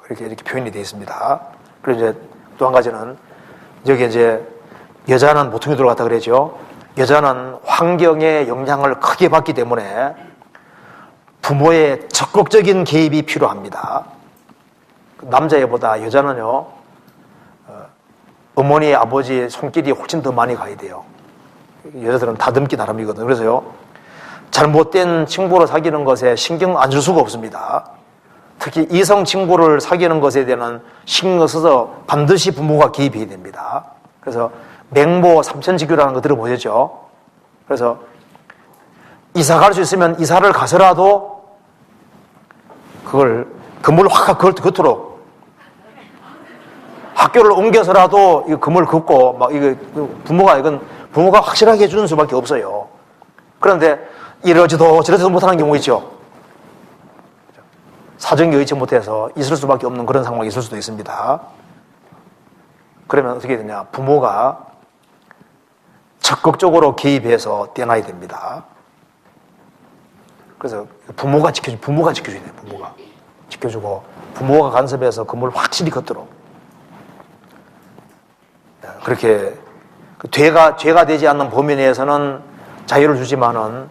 이렇게 표현이 되어 있습니다. 그리고 이제 또 한 가지는 여기 이제 여자는 모퉁이 돌 같다 그랬죠. 여자는 환경의 영향을 크게 받기 때문에 부모의 적극적인 개입이 필요합니다. 남자애보다 여자는요, 어머니, 아버지 손길이 훨씬 더 많이 가야 돼요. 여자들은 다듬기 나름이거든요. 그래서요, 잘못된 친구를 사귀는 것에 신경 안 줄 수가 없습니다. 특히 이성 친구를 사귀는 것에 대한 신경 써서 반드시 부모가 개입해야 됩니다. 그래서 맹모 삼천지교라는 거 들어보셨죠? 그래서 이사 갈 수 있으면 이사를 가서라도 그걸 건물을 확 걷도록 학교를 옮겨서라도 이 건물을 걷고 막 이거 부모가 확실하게 해주는 수밖에 없어요. 그런데 이러지도 저러지도 못하는 경우 있죠. 사정이 의치 못해서 있을 수밖에 없는 그런 상황이 있을 수도 있습니다. 그러면 어떻게 되냐? 부모가 적극적으로 개입해서 떼놔야 됩니다. 그래서 부모가 지켜줘야 돼요. 부모가 지켜주고 부모가 간섭해서 건물을 확실히 걷도록 그렇게 죄가 되지 않는 범위 내에서는 자유를 주지만은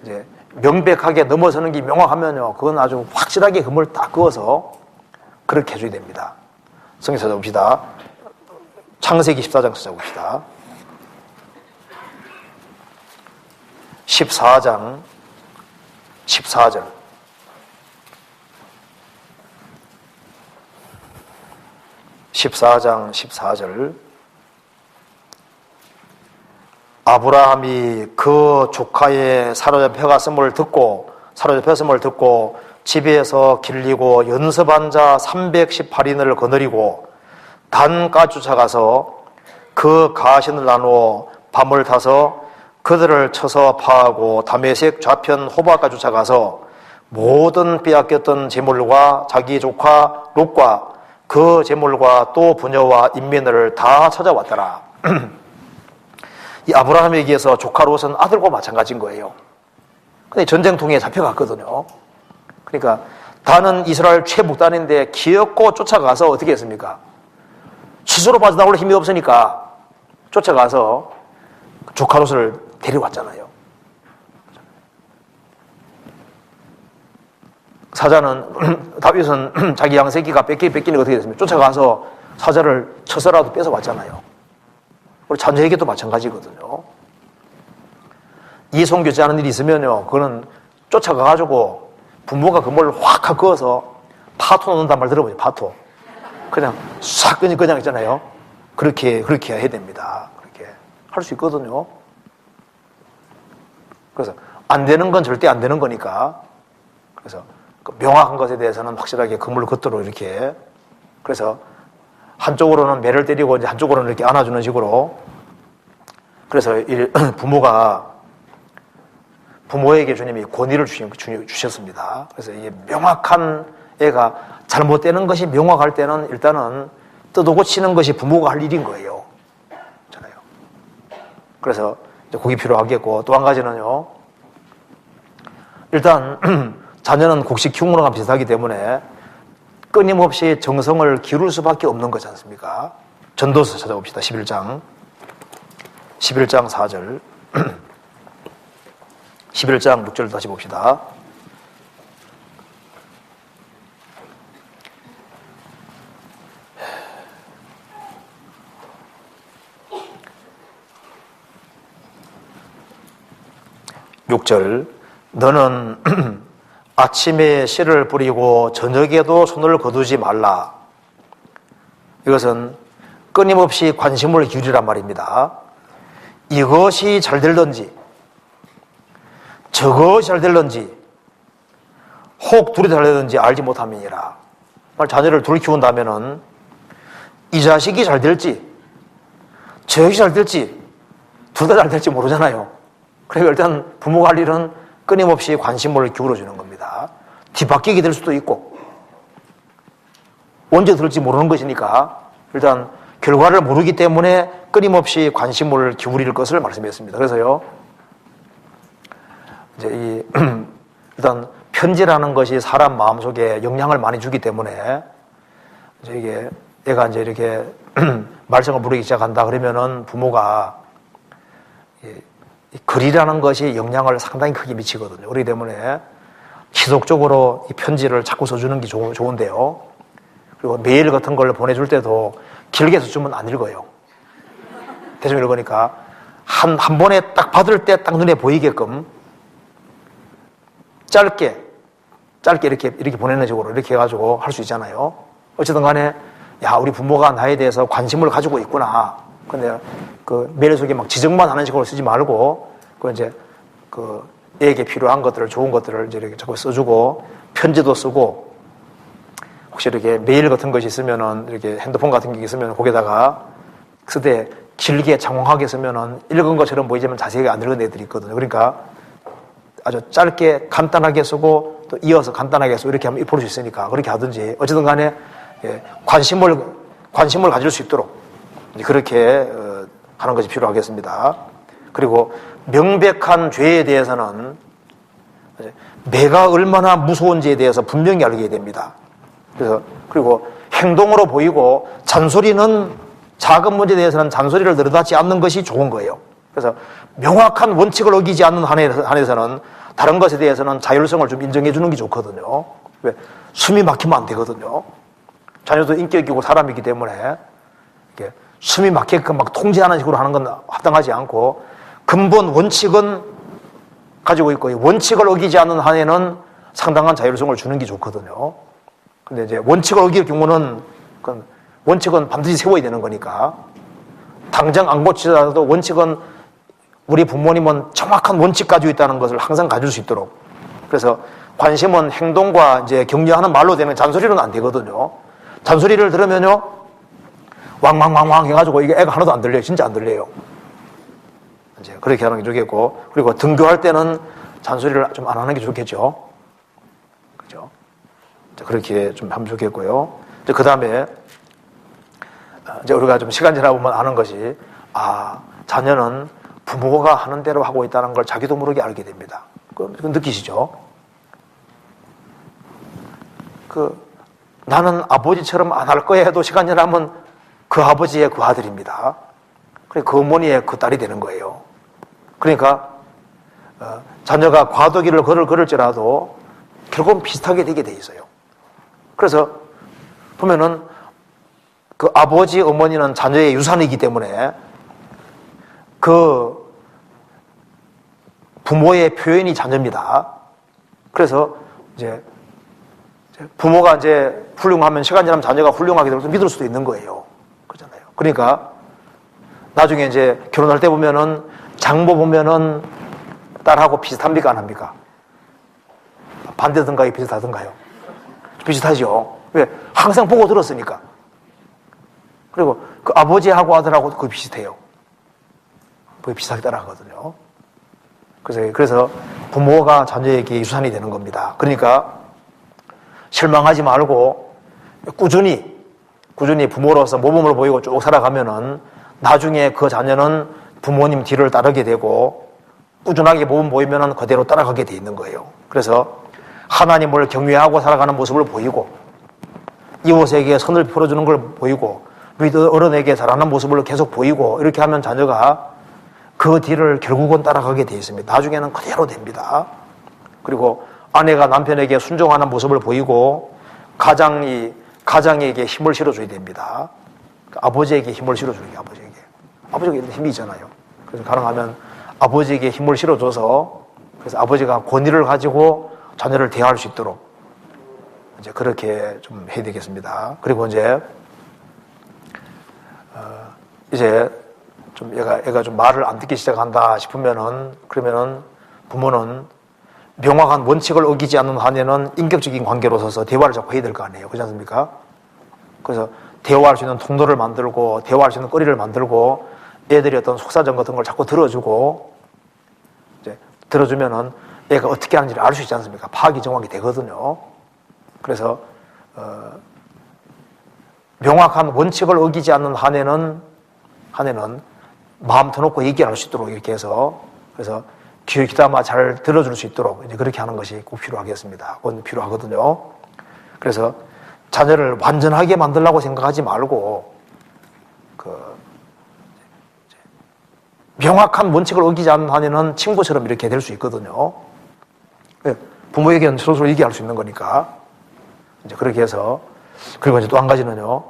이제 명백하게 넘어서는 게 명확하면요, 그건 아주 확실하게 건물을 딱 그어서 그렇게 해줘야 됩니다. 성경 찾아봅시다. 창세기 14장 찾아봅시다. 14장 14절. 아브라함이 그 조카의 사로잡혔음을 듣고 집에서 길리고 연습한 자 318인을 거느리고 단가 쫓아가서 그 가신을 나누어 밤을 타서 그들을 쳐서 파하고 다메섹 좌편 호박가 쫓아가서 모든 빼앗겼던 재물과 자기 조카 롯과 그 재물과 또 부녀와 인민을 다 찾아왔더라. 이 아브라함에게서 조카 롯은 아들과 마찬가지인 거예요. 근데 전쟁통에 잡혀갔거든요. 그러니까 단은 이스라엘 최북단인데 기어코 쫓아가서 어떻게 했습니까? 스스로 빠져나올 힘이 없으니까 쫓아가서 조카 롯을 데려왔잖아요. 사자는 다윗은 자기 양새끼가 뺏기는 어떻게 됐습니까? 쫓아가서 사자를 쳐서라도 뺏어왔잖아요. 우리 자녀에게도 마찬가지거든요. 이송교제하는 일이 있으면요, 그거는 쫓아가가지고 부모가 건물을 확 그어서 파토 넣는단 말 들어보죠. 파토. 그냥 싹 그냥 있잖아요. 그렇게 해야 됩니다. 그렇게 할 수 있거든요. 그래서 안 되는 건 절대 안 되는 거니까. 그래서 그 명확한 것에 대해서는 확실하게 건물을 걷도록 이렇게. 그래서 한쪽으로는 매를 때리고 이제 한쪽으로는 이렇게 안아주는 식으로. 그래서 부모에게 주님이 권위를 주셨습니다. 그래서 이게 명확한 애가 잘못되는 것이 명확할 때는 일단은 뜯고 치는 것이 부모가 할 일인 거예요. 잖아요. 그래서 이제 그게 필요하겠고, 또 한 가지는요, 일단 자녀는 곡식 키우는 거랑 비슷하기 때문에 끊임없이 정성을 기울 수밖에 없는 거지 않습니까? 전도서 찾아봅시다. 11장 4절 11장 6절 다시 봅시다. 너는 아침에 씨를 뿌리고 저녁에도 손을 거두지 말라. 이것은 끊임없이 관심을 기울이란 말입니다. 이것이 잘 될런지 저것이 잘 될런지 혹 둘이 잘 될런지 알지 못함이니라. 자녀를 둘 키운다면은 이 자식이 잘 될지, 저 자식이 잘 될지, 둘 다 잘 될지 모르잖아요. 그러니까 일단 부모가 할 일은 끊임없이 관심을 기울여주는 겁니다. 뒤바뀌게 될 수도 있고, 언제 들을지 모르는 것이니까 일단 결과를 모르기 때문에 끊임없이 관심을 기울일 것을 말씀했습니다. 그래서요, 이제 일단 편지라는 것이 사람 마음속에 영향을 많이 주기 때문에 이제 이게 애가 이제 이렇게 말썽을 부리기 시작한다 그러면은 부모가 이 글이라는 것이 영향을 상당히 크게 미치거든요. 그렇기 때문에 지속적으로 이 편지를 자꾸 써주는 게 좋은데요. 그리고 메일 같은 걸 보내줄 때도 길게 써주면 안 읽어요. 대충 읽으니까 한 번에 딱 받을 때 딱 눈에 보이게끔 짧게 이렇게 보내는 식으로 이렇게 해가지고 할 수 있잖아요. 어쨌든 간에 야, 우리 부모가 나에 대해서 관심을 가지고 있구나. 근데 그 메일 속에 막 지적만 하는 식으로 쓰지 말고 그 이제 그 애에게 필요한 것들을, 좋은 것들을 이제 이렇게 자꾸 써주고 편지도 쓰고, 혹시 이렇게 메일 같은 것이 있으면은 이렇게 핸드폰 같은 게 있으면 거기다가 쓰되 길게 장황하게 쓰면은 읽은 것처럼 보이지만 자세히 안 읽은 애들이 있거든요. 그러니까 아주 짧게 간단하게 쓰고 또 이어서 간단하게 쓰고 이렇게 하면 입을 수 있으니까 그렇게 하든지, 어쨌든 간에 관심을 가질 수 있도록 그렇게 하는 것이 필요하겠습니다. 그리고 명백한 죄에 대해서는 매가 얼마나 무서운지에 대해서 분명히 알게 됩니다. 그리고 행동으로 보이고, 잔소리는 작은 문제에 대해서는 잔소리를 늘어놓지 않는 것이 좋은 거예요. 그래서 명확한 원칙을 어기지 않는 한에서는 다른 것에 대해서는 자율성을 좀 인정해 주는 게 좋거든요. 왜? 숨이 막히면 안 되거든요. 자녀도 인격이고 사람이기 때문에 이렇게 숨이 막히게끔 막 통제하는 식으로 하는 건 합당하지 않고, 근본 원칙은 가지고 있고 원칙을 어기지 않는 한에는 상당한 자율성을 주는 게 좋거든요. 근데 이제 원칙을 어길 경우는 원칙은 반드시 세워야 되는 거니까, 당장 안 고치더라도 원칙은, 우리 부모님은 정확한 원칙 가지고 있다는 것을 항상 가질 수 있도록. 그래서 관심은 행동과 이제 격려하는 말로 되면 잔소리는 안 되거든요. 잔소리를 들으면요, 왕왕왕왕 해가지고 이게 애가 하나도 안 들려요. 진짜 안 들려요. 이제 그렇게 하는 게 좋겠고, 그리고 등교할 때는 잔소리를 좀 안 하는 게 좋겠죠. 그죠? 그렇게 좀 하면 좋겠고요. 그 다음에 이제 우리가 좀 시간 지나 보면 아는 것이, 자녀는 부모가 하는 대로 하고 있다는 걸 자기도 모르게 알게 됩니다. 그건 느끼시죠? 나는 아버지처럼 안 할 거야 해도 시간 지나면 그 아버지의 그 아들입니다. 그 어머니의 그 딸이 되는 거예요. 그러니까 자녀가 과도기를 걸을지라도 결국은 비슷하게 되게 돼 있어요. 그래서 보면은 그 아버지, 어머니는 자녀의 유산이기 때문에 그 부모의 표현이 자녀입니다. 그래서 이제 부모가 이제 훌륭하면 시간 지나면 자녀가 훌륭하게 되면서 믿을 수도 있는 거예요. 그렇잖아요. 그러니까 나중에 이제 결혼할 때 보면은 장모 보면은 딸하고 비슷합니까? 안 합니까? 반대든가요? 비슷하든가요? 비슷하죠. 왜? 항상 보고 들었으니까. 그리고 그 아버지하고 아들하고 그거 비슷해요. 그게 비슷하게 따라가거든요. 그래서 부모가 자녀에게 유산이 되는 겁니다. 그러니까 실망하지 말고 꾸준히 부모로서 모범을 보이고 쭉 살아가면은 나중에 그 자녀는 부모님 뒤를 따르게 되고 꾸준하게 모범 보이면은 그대로 따라가게 돼 있는 거예요. 그래서 하나님을 경외하고 살아가는 모습을 보이고, 이웃에게 선을 풀어주는 걸 보이고, 어른에게 잘하는 모습을 계속 보이고, 이렇게 하면 자녀가 그 뒤를 결국은 따라가게 돼 있습니다. 나중에는 그대로 됩니다. 그리고 아내가 남편에게 순종하는 모습을 보이고, 가장에게 힘을 실어줘야 됩니다. 아버지에게 힘을 실어주는 게 아버지에게 힘이 있잖아요. 그래서 가능하면 아버지에게 힘을 실어줘서, 그래서 아버지가 권위를 가지고 자녀를 대할 수 있도록 이제 그렇게 좀 해야 되겠습니다. 그리고 이제 좀 애가 좀 말을 안 듣기 시작한다 그러면은 부모는 명확한 원칙을 어기지 않는 한에는 인격적인 관계로 서서 대화를 자꾸 해야 될 거 아니에요. 그렇지 않습니까? 그래서 대화할 수 있는 통로를 만들고 대화할 수 있는 거리를 만들고 애들이 어떤 속사정 같은 걸 자꾸 들어주고 이제 들어주면은 애가 어떻게 하는지를 알 수 있지 않습니까? 파악이 정확히 되거든요. 그래서 명확한 원칙을 어기지 않는 한에는 마음 터놓고 얘기할 수 있도록 이렇게 해서 그래서 귀 귀담아 잘 들어줄 수 있도록 이제 그렇게 하는 것이 꼭 필요하겠습니다. 그건 필요하거든요. 그래서 자녀를 완전하게 만들려고 생각하지 말고 명확한 원칙을 어기지 않는 한에는 친구처럼 이렇게 될 수 있거든요. 부모에게는 서로 얘기할 수 있는 거니까 이제 그렇게 해서 그리고 이제 또 한 가지는요.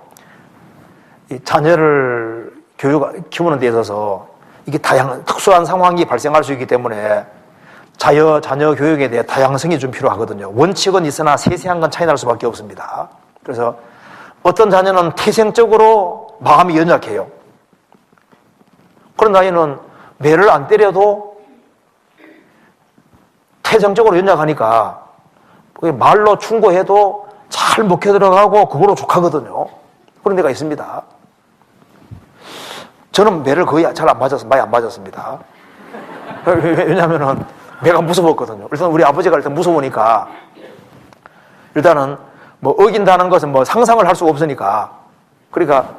이 자녀를 키우는 데 있어서 이게 특수한 상황이 발생할 수 있기 때문에 자녀 교육에 대해 다양성이 좀 필요하거든요. 원칙은 있으나 세세한 건 차이 날 수밖에 없습니다. 그래서 어떤 자녀는 태생적으로 마음이 연약해요. 그런 아이는 매를 안 때려도 태생적으로 연약하니까 말로 충고해도 잘 먹혀 들어가고 그걸로 족하거든요. 그런 데가 있습니다. 저는 매를 거의 잘 안 맞았어요. 많이 안 맞았습니다. 왜냐하면 매가 무서웠거든요. 일단 우리 아버지가 일단 무서우니까 일단은 뭐 어긴다는 것은 뭐 상상을 할 수가 없으니까 그러니까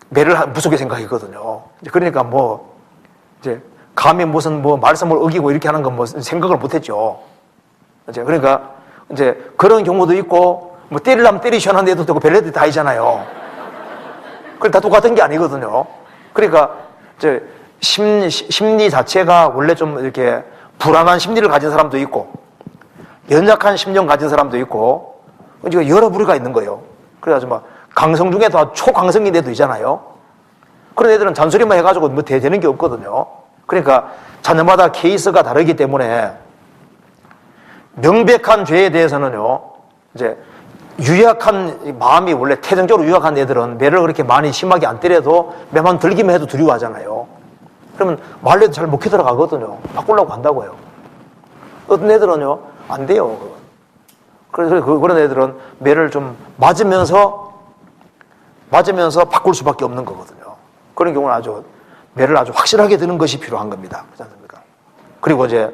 매를 무섭게 생각했거든요. 그러니까 뭐 이제 감히 무슨 뭐 말씀을 어기고 이렇게 하는 건 뭐 생각을 못했죠. 이제 그러니까 이제 그런 경우도 있고 뭐 때리려면 때리셔야 하는 데도 되고 별애들이 다 있잖아요. 그게 다 똑같은 게 아니거든요. 그러니까 이제 심리 자체가 원래 좀 이렇게 불안한 심리를 가진 사람도 있고 연약한 심령 가진 사람도 있고 이제 여러 부류가 있는 거예요. 그래가지고 막 강성 중에도 초강성인 애도 있잖아요. 그런 애들은 잔소리만 해가지고 뭐 되는 게 없거든요. 그러니까 자녀마다 케이스가 다르기 때문에 명백한 죄에 대해서는요, 이제 유약한 마음이 원래 태생적으로 유약한 애들은 매를 그렇게 많이 심하게 안 때려도 매만 들기만 해도 두려워하잖아요. 그러면 말려도 잘 먹혀 들어가거든요. 바꾸려고 한다고요. 어떤 애들은요, 안 돼요. 그래서 그런 애들은 매를 좀 맞으면서 바꿀 수밖에 없는 거거든요. 그런 경우는 매를 아주 확실하게 드는 것이 필요한 겁니다. 그렇지 않습니까? 그리고 이제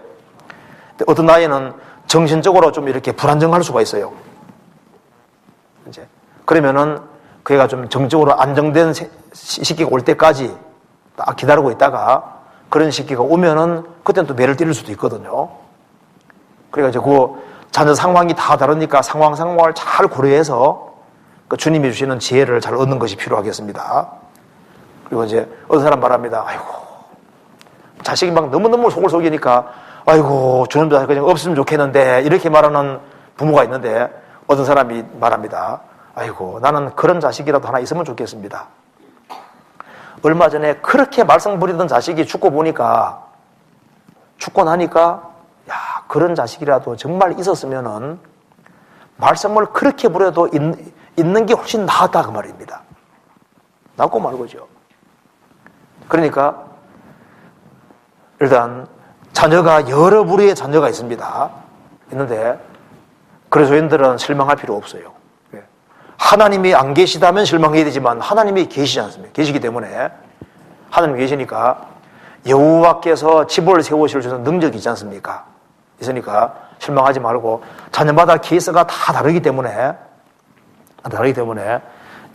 어떤 아이는 정신적으로 좀 이렇게 불안정할 수가 있어요. 이제 그러면은 그 애가 좀 정적으로 안정된 시기가 올 때까지 딱 기다리고 있다가 그런 시기가 오면은 그때는 또 매를 때릴 수도 있거든요. 그러니까 이제 그 자녀 상황이 다 다르니까 상황을 잘 고려해서 그 주님이 주시는 지혜를 잘 얻는 것이 필요하겠습니다. 그리고 이제 어떤 사람 말합니다. 아이고, 자식이 막 너무너무 속을 속이니까 아이고, 주는 자식 그냥 없으면 좋겠는데 이렇게 말하는 부모가 있는데 어떤 사람이 말합니다. 아이고, 나는 그런 자식이라도 하나 있으면 좋겠습니다. 얼마 전에 그렇게 말썽 부리던 자식이 죽고 나니까 야, 그런 자식이라도 정말 있었으면은 말썽을 그렇게 부려도 있는 게 훨씬 나았다 그 말입니다. 낫고 말고죠. 그러니까 일단 자녀가 여러 부류의 자녀가 있는데 그리스도인들은 실망할 필요 없어요. 하나님이 안 계시다면 실망해야 되지만 하나님이 계시지 않습니까? 계시기 때문에 하나님이 계시니까 여호와께서 집을 세우실 수 있는 능력이 있지 않습니까? 있으니까 실망하지 말고 자녀마다 케이스가 다 다르기 때문에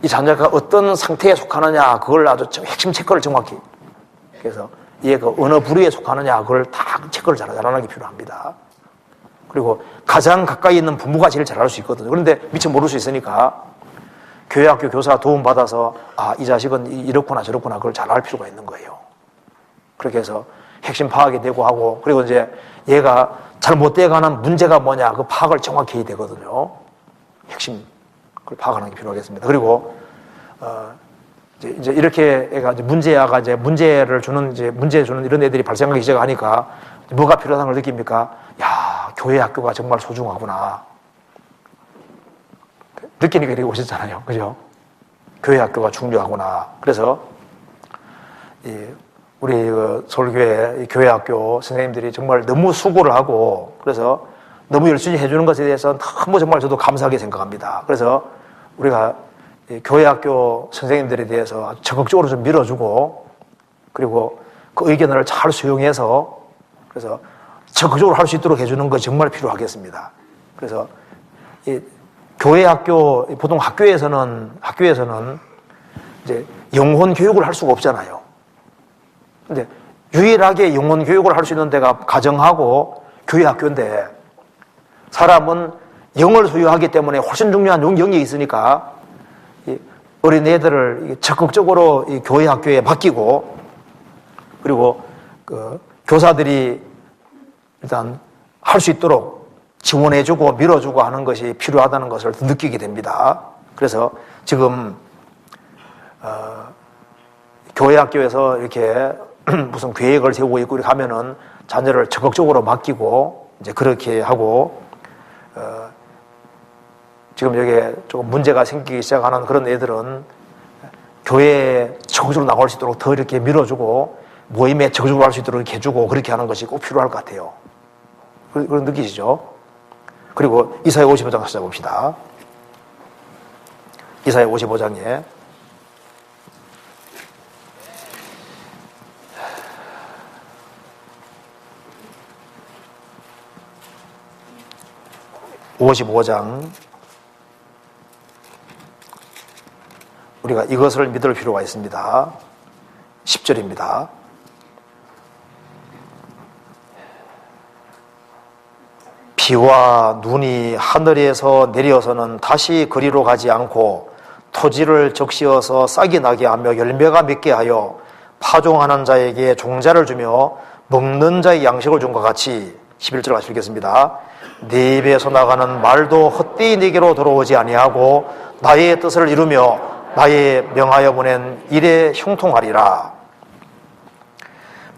이 자녀가 어떤 상태에 속하느냐 그걸 아주 핵심 체크를 정확히 그래서 얘가 어느 부류에 속하느냐 그걸 다 체크를 잘하는 게 필요합니다. 그리고 가장 가까이 있는 부모가 제일 잘할 수 있거든요. 그런데 미처 모를 수 있으니까 교회 학교 교사 도움 받아서 이 자식은 이렇구나 저렇구나 그걸 잘 알 필요가 있는 거예요. 그렇게 해서 핵심 파악이 되고 하고 그리고 이제 얘가 잘못돼가는 문제가 뭐냐 그 파악을 정확히 해야 되거든요. 핵심 그걸 파악하는 게 필요하겠습니다. 그리고 이제 이렇게 애가 이제 문제를 주는 이런 애들이 발생하기 시작하니까 뭐가 필요한 걸 느낍니까? 야, 교회 학교가 정말 소중하구나. 느끼니까 이렇게 오셨잖아요. 그죠? 교회 학교가 중요하구나. 그래서 우리 서울교회 교회 학교 선생님들이 정말 너무 수고를 하고 그래서 너무 열심히 해주는 것에 대해서 너무 정말 저도 감사하게 생각합니다. 그래서 우리가 교회 학교 선생님들에 대해서 아주 적극적으로 좀 밀어주고, 그리고 그 의견을 잘 수용해서 그래서 적극적으로 할 수 있도록 해주는 것이 정말 필요하겠습니다. 그래서 이 교회 학교, 보통 학교에서는 이제 영혼 교육을 할 수가 없잖아요. 근데 유일하게 영혼 교육을 할 수 있는 데가 가정하고 교회 학교인데, 사람은 영을 소유하기 때문에 훨씬 중요한 영이 있으니까 어린애들을 적극적으로 이 교회 학교에 맡기고, 그리고 그 교사들이 일단 할 수 있도록 지원해주고 밀어주고 하는 것이 필요하다는 것을 느끼게 됩니다. 그래서 지금 교회 학교에서 이렇게 무슨 계획을 세우고 있고 이렇게 하면은 자녀를 적극적으로 맡기고 이제 그렇게 하고, 지금 여기에 조금 문제가 생기기 시작하는 그런 애들은 교회에 적극적으로 나갈 수 있도록 더 이렇게 밀어주고 모임에 적극적으로 할 수 있도록 이렇게 해주고 그렇게 하는 것이 꼭 필요할 것 같아요. 그런 느끼시죠? 그리고 이사야 55장 찾아봅시다. 이사야 55장에 55장, 우리가 이것을 믿을 필요가 있습니다. 10절입니다. 비와 눈이 하늘에서 내려서는 다시 그리로 가지 않고 토지를 적시어서 싹이 나게 하며 열매가 맺게 하여 파종하는 자에게 종자를 주며 먹는 자의 양식을 준 것 같이, 11절 같이 읽겠습니다. 네 입에서 나가는 말도 헛되이 내게로 들어오지 아니하고 나의 뜻을 이루며 나의 명하여 보낸 일에 형통하리라.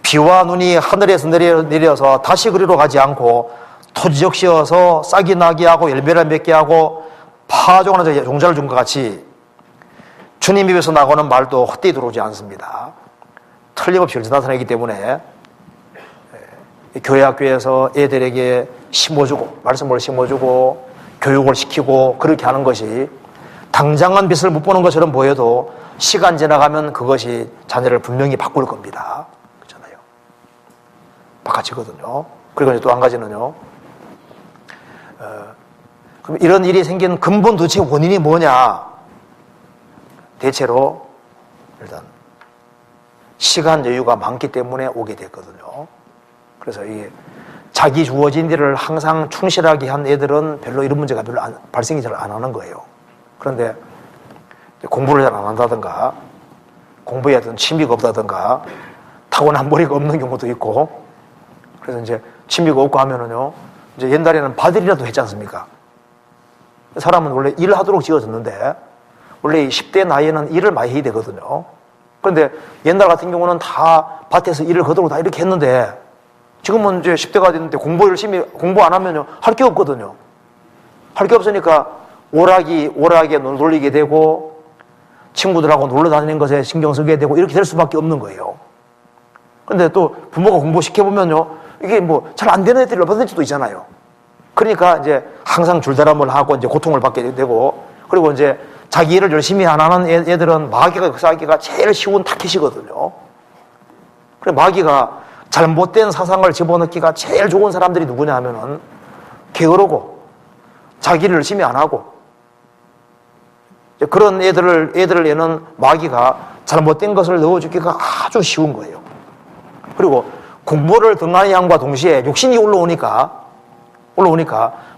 비와 눈이 하늘에서 내려서 다시 그리로 가지 않고 토지 적시어서 싹이 나게 하고 열매를 맺게 하고 파종하는 자에게 종자를 준 것 같이 주님 입에서 나가는 말도 헛되이 들어오지 않습니다. 틀림없이 나타나기 때문에 교회 학교에서 애들에게 심어주고 말씀을 심어주고 교육을 시키고 그렇게 하는 것이 당장은 빛을 못 보는 것처럼 보여도 시간 지나가면 그것이 자녀를 분명히 바꿀 겁니다. 그렇잖아요. 바꿔지거든요. 그리고 또 한 가지는요. 그럼 이런 일이 생기는 근본 도대체 원인이 뭐냐? 대체로 일단 시간 여유가 많기 때문에 오게 됐거든요. 그래서 이게 자기 주어진 일을 항상 충실하게 한 애들은 별로 이런 문제가 별로 발생이 잘 안 하는 거예요. 그런데 공부를 잘 안 한다든가 공부에 어떤 취미가 없다든가 타고난 머리가 없는 경우도 있고, 그래서 이제 취미가 없고 하면은요, 이제 옛날에는 바들이라도 했지 않습니까? 사람은 원래 일하도록 지어졌는데 원래 10대 나이에는 일을 많이 해야 되거든요. 그런데 옛날 같은 경우는 다 밭에서 일을 거두고 다 이렇게 했는데 지금은 이제 10대가 됐는데 공부 안 하면요 할 게 없거든요. 할 게 없으니까 오락에 눈 돌리게 되고 친구들하고 놀러 다니는 것에 신경 쓰게 되고 이렇게 될 수밖에 없는 거예요. 그런데 또 부모가 공부시켜보면요 이게 뭐 잘 안 되는 애들이 얼마든지 또 있잖아요. 그러니까 이제 항상 줄다람을 하고 이제 고통을 받게 되고, 그리고 이제 자기 일을 열심히 안 하는 애들은 마귀가 역사하기가 제일 쉬운 타켓이거든요. 그래 마귀가 잘못된 사상을 집어넣기가 제일 좋은 사람들이 누구냐 하면은 게으르고 자기 일을 열심히 안 하고 그런 애들을 얘는 마귀가 잘못된 것을 넣어주기가 아주 쉬운 거예요. 그리고 공부를 등한히 함과 동시에 욕심이 올라오니까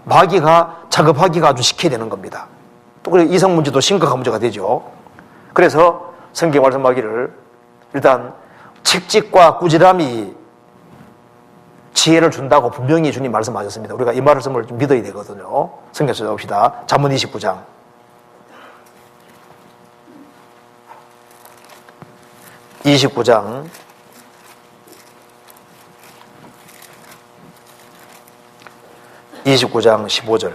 마귀가 작업하기가 아주 쉽게 되는 겁니다. 또 그래 이성 문제도 심각한 문제가 되죠. 그래서 성경 말씀하기를 일단 책찍과 꾸지람이 지혜를 준다고 분명히 주님 말씀하셨습니다. 우리가 이 말씀을 좀 믿어야 되거든요. 성경 찾아봅시다. 잠언 29장. (29장) 15절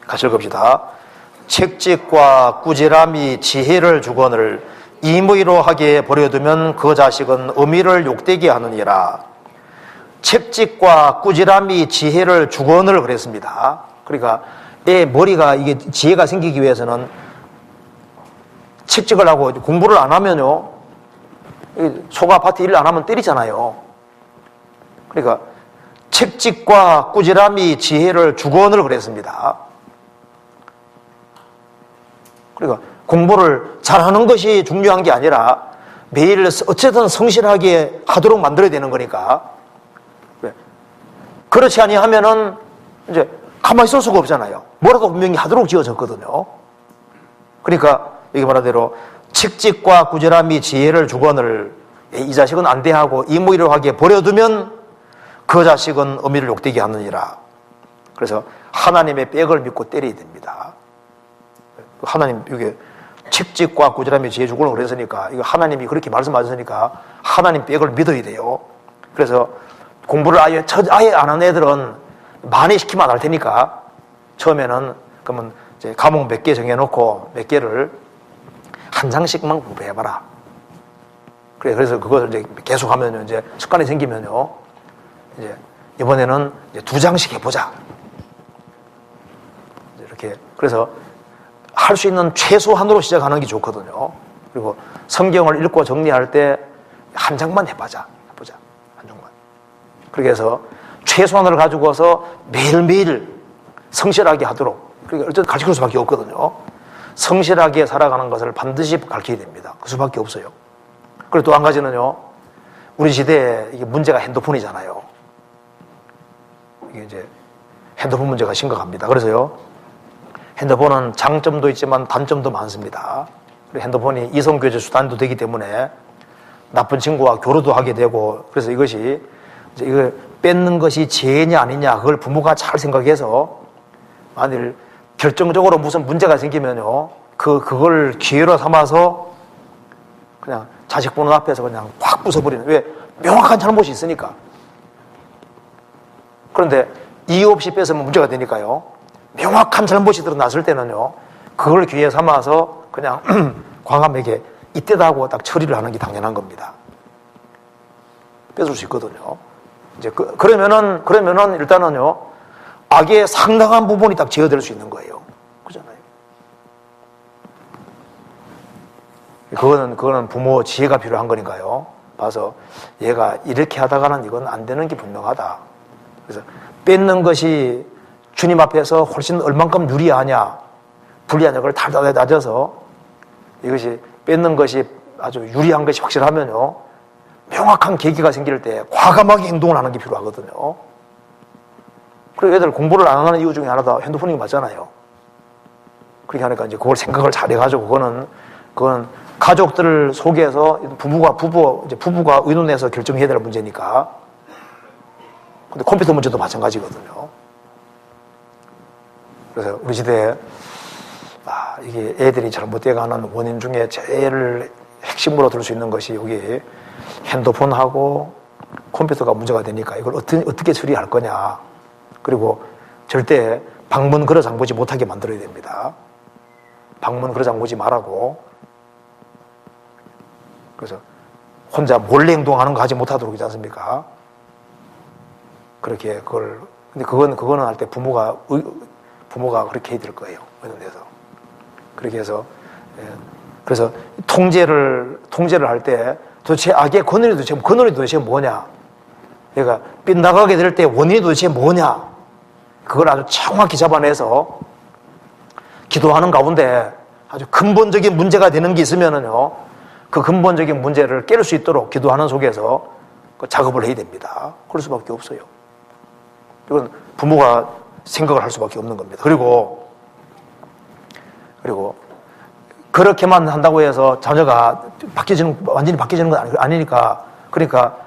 같이 읽읍시다. 책찍과 꾸지람이 지혜를 주거늘 임의로 하게 버려두면 그 자식은 어미를 욕되게 하느니라. 책찍과 꾸지람이 지혜를 주거늘 그랬습니다. 그러니까 애 머리가 이게 지혜가 생기기 위해서는 책직을 하고 공부를 안 하면요, 소가 밭에 일을 안 하면 때리잖아요. 그러니까 책직과 꾸지람이 지혜를 주거원을 그랬습니다. 그러니까 공부를 잘하는 것이 중요한 게 아니라 매일 어쨌든 성실하게 하도록 만들어야 되는 거니까. 그렇지 아니하면은 이제 가만히 있을 수가 없잖아요. 뭐라도 분명히 하도록 지어졌거든요. 그러니까 여기 말한대로 책직과 꾸지람이 지혜를 주거늘, 이 자식은 안 대하고 이무이러하게 버려두면 그 자식은 어미를 욕되게 하느니라. 그래서 하나님의 빽을 믿고 때려야 됩니다. 하나님, 이게 책직과 꾸지람이 지혜 주거늘 그랬으니까, 이거 하나님이 그렇게 말씀하셨으니까 하나님 빽을 믿어야 돼요. 그래서 공부를 아예 안 하는 애들은 많이 시키면 안 할 테니까 처음에는 그러면 이제 과목 몇 개 정해놓고 몇 개를 한 장씩만 공부해봐라. 그래서 그걸 이제 계속 하면 이제 습관이 생기면요, 이제 이번에는 이제 2장씩 해보자. 이렇게. 그래서 할 수 있는 최소한으로 시작하는 게 좋거든요. 그리고 성경을 읽고 정리할 때 한 장만 해보자. 한 장만. 그렇게 해서 최소한을 가지고서 매일매일 성실하게 하도록. 그러니까 어쨌든 가르칠 수밖에 없거든요. 성실하게 살아가는 것을 반드시 가르쳐야 됩니다. 그 수밖에 없어요. 그리고 또 한 가지는요, 우리 시대에 이게 문제가 핸드폰이잖아요. 이게 이제 핸드폰 문제가 심각합니다. 그래서요, 핸드폰은 장점도 있지만 단점도 많습니다. 그리고 핸드폰이 이성교제 수단도 되기 때문에 나쁜 친구와 교류도 하게 되고, 그래서 이것이 이제 이걸 뺏는 것이 죄냐 아니냐, 그걸 부모가 잘 생각해서 만일 결정적으로 무슨 문제가 생기면요, 그걸 기회로 삼아서 그냥 자식 보는 앞에서 그냥 확 부숴버리는. 왜? 명확한 잘못이 있으니까. 그런데 이유 없이 뺏으면 문제가 되니까요, 명확한 잘못이 드러났을 때는요, 그걸 기회 삼아서 그냥 광함에게 이때다 하고 딱 처리를 하는 게 당연한 겁니다. 뺏을 수 있거든요. 이제 그러면은 일단은요, 악의 상당한 부분이 딱 제어될 수 있는 거예요. 그잖아요. 그거는 부모 지혜가 필요한 거니까요. 봐서 얘가 이렇게 하다가는 이건 안 되는 게 분명하다. 그래서 뺏는 것이 주님 앞에서 훨씬 얼만큼 유리하냐, 불리하냐, 그걸 다 따져서 이것이 뺏는 것이 아주 유리한 것이 확실하면요, 명확한 계기가 생길 때 과감하게 행동을 하는 게 필요하거든요. 그리고 애들 공부를 안 하는 이유 중에 하나도 핸드폰이 맞잖아요. 그렇게 하니까 이제 그걸 생각을 잘 해가지고 그건 가족들 속에서 부부가 의논해서 결정해야 될 문제니까. 근데 컴퓨터 문제도 마찬가지거든요. 그래서 우리 시대에 이게 애들이 잘못돼가는 원인 중에 제일 핵심으로 들 수 있는 것이 여기 핸드폰하고 컴퓨터가 문제가 되니까 이걸 어떻게 처리할 거냐. 그리고 절대 방문 걸어 잠그지 못하게 만들어야 됩니다. 방문 걸어 잠그지 말라고. 그래서 혼자 몰래 행동하는 거 하지 못하도록 하지 않습니까? 그렇게 근데 그거는 할 때 부모가 그렇게 해야 될 거예요. 의논해서. 그렇게 해서, 그래서 통제를 할 때 도대체 악의 근원이 도대체 뭐냐? 얘가 빗나가게 될 때 원인이 도대체 뭐냐? 그걸 아주 정확히 잡아내서 기도하는 가운데 아주 근본적인 문제가 되는 게 있으면은요, 그 근본적인 문제를 깰 수 있도록 기도하는 속에서 그 작업을 해야 됩니다. 그럴 수밖에 없어요. 이건 부모가 생각을 할 수밖에 없는 겁니다. 그리고 그렇게만 한다고 해서 자녀가 완전히 바뀌어지는 건 아니니까. 그러니까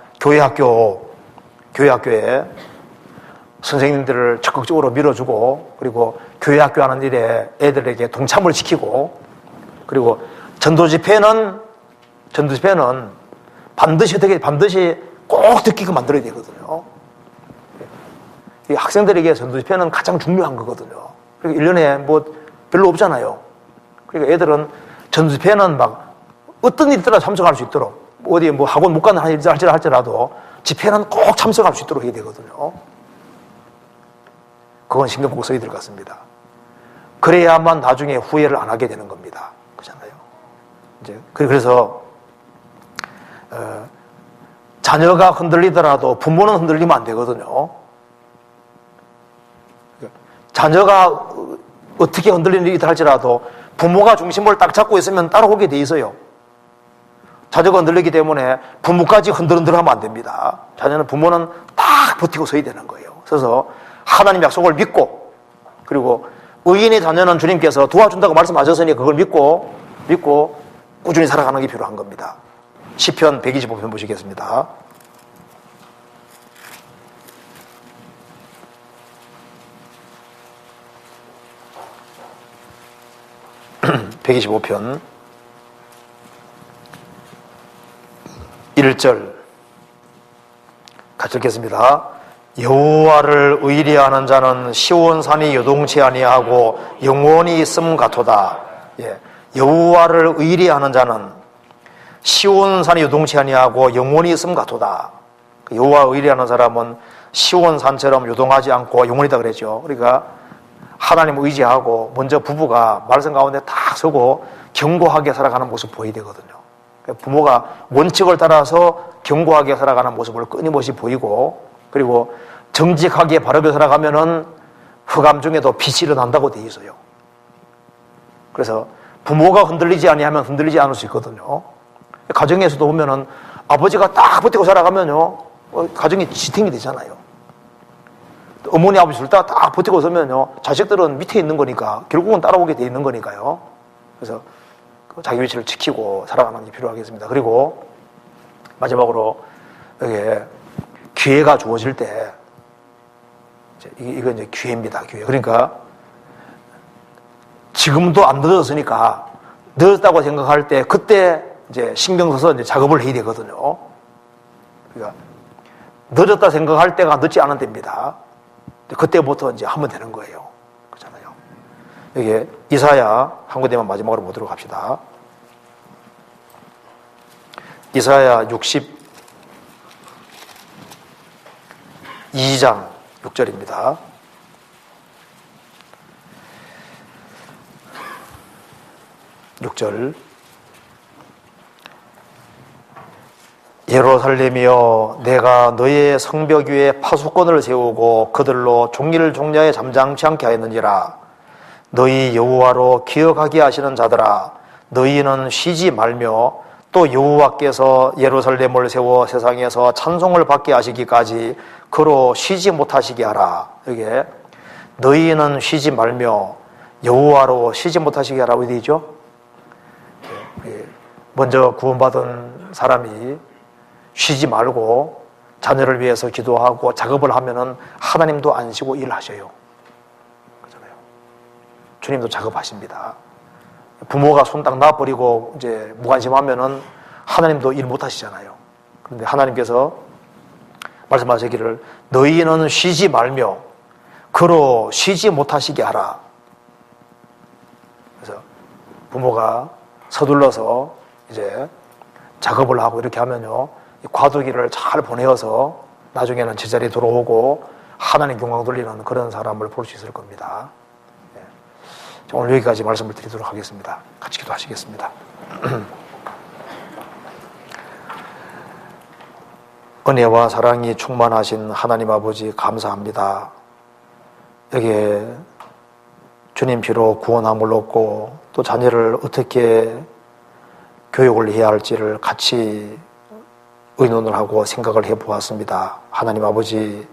교회학교에 선생님들을 적극적으로 밀어주고, 그리고 교회학교 하는 일에 애들에게 동참을 시키고, 그리고 전도 집회는 반드시 꼭 듣기고 만들어야 되거든요. 이 학생들에게 전도 집회는 가장 중요한 거거든요. 그리고 1년에 뭐 별로 없잖아요. 그러니까 애들은 전도 집회는 막 어떤 일이 있더라도 참석할 수 있도록, 어디 뭐 학원 못 가는 일을 할지라도 집회는 꼭 참석할 수 있도록 해야 되거든요. 그건 신경 꼭 써야 될 것 같습니다. 그래야만 나중에 후회를 안 하게 되는 겁니다. 그렇잖아요. 이제 그래서 자녀가 흔들리더라도 부모는 흔들리면 안 되거든요. 자녀가 어떻게 흔들리는 일이 할지라도 부모가 중심을 딱 잡고 있으면 따라오게 돼 있어요. 자녀가 흔들리기 때문에 부모까지 흔들흔들하면 안 됩니다. 자녀는 부모는 딱 버티고 서야 되는 거예요. 그래서 하나님 약속을 믿고, 그리고 의인의 자녀는 주님께서 도와준다고 말씀하셨으니 그걸 믿고 꾸준히 살아가는 게 필요한 겁니다. 시편 125편 보시겠습니다. 125편 1절 같이 읽겠습니다. 여호와를 의리하는 자는 시온산이 요동치 아니하고 영원히 있음 같도다. 예, 여호와를 의리하는 자는 시온산이 요동치 아니하고 영원히 있음 같도다. 여호와 의리하는 사람은 시온산처럼 요동하지 않고 영원이다 그랬죠. 그러니까 하나님 의지하고 먼저 부부가 말씀 가운데 딱 서고 견고하게 살아가는 모습 보여야 되거든요. 부모가 원칙을 따라서 견고하게 살아가는 모습을 끊임없이 보이고, 그리고 정직하게 바르게 살아가면은 흑암 중에도 빛이 일어난다고 돼 있어요. 그래서 부모가 흔들리지 아니하면 흔들리지 않을 수 있거든요. 가정에서도 보면은 아버지가 딱 버티고 살아가면요, 가정이 지탱이 되잖아요. 어머니 아버지 둘 다 딱 버티고 서면요, 자식들은 밑에 있는 거니까 결국은 따라오게 돼 있는 거니까요. 그래서 자기 위치를 지키고 살아가는 게 필요하겠습니다. 그리고 마지막으로 이게 기회가 주어질 때, 이건 이제 기회입니다. 기회. 그러니까 지금도 안 늦었으니까 늦었다고 생각할 때 그때 이제 신경 써서 이제 작업을 해야 되거든요. 그러니까 늦었다 생각할 때가 늦지 않은 때입니다. 그때부터 이제 하면 되는 거예요. 그렇잖아요. 여기 이사야 한 군데만 마지막으로 보도록 합시다. 이사야 62장 6절입니다. 예루살렘이여, 내가 너의 성벽 위에 파수꾼을 세우고 그들로 종일 종야에 잠잠치 않게 하였느니라. 너희 여호와로 기억하게 하시는 자들아, 너희는 쉬지 말며 또 여호와께서 예루살렘을 세워 세상에서 찬송을 받게 하시기까지 그로 쉬지 못하시게 하라. 이게 너희는 쉬지 말며 여호와로 쉬지 못하시게 하라고 되어 있죠. 먼저 구원받은 사람이 쉬지 말고 자녀를 위해서 기도하고 작업을 하면은 하나님도 안 쉬고 일하셔요. 그렇잖아요. 주님도 작업하십니다. 부모가 손 딱 놔버리고 이제 무관심하면은 하나님도 일 못 하시잖아요. 그런데 하나님께서 말씀하시기를 너희는 쉬지 말며 그로 쉬지 못하시게 하라. 그래서 부모가 서둘러서 이제 작업을 하고 이렇게 하면요, 과도기를 잘 보내어서 나중에는 제자리에 돌아오고 하나님 영광 돌리는 그런 사람을 볼 수 있을 겁니다. 오늘 여기까지 말씀을 드리도록 하겠습니다. 같이 기도하시겠습니다. 은혜와 사랑이 충만하신 하나님 아버지 감사합니다. 여기에 주님 피로 구원함을 얻고 또 자녀를 어떻게 교육을 해야 할지를 같이 의논을 하고 생각을 해보았습니다. 하나님 아버지,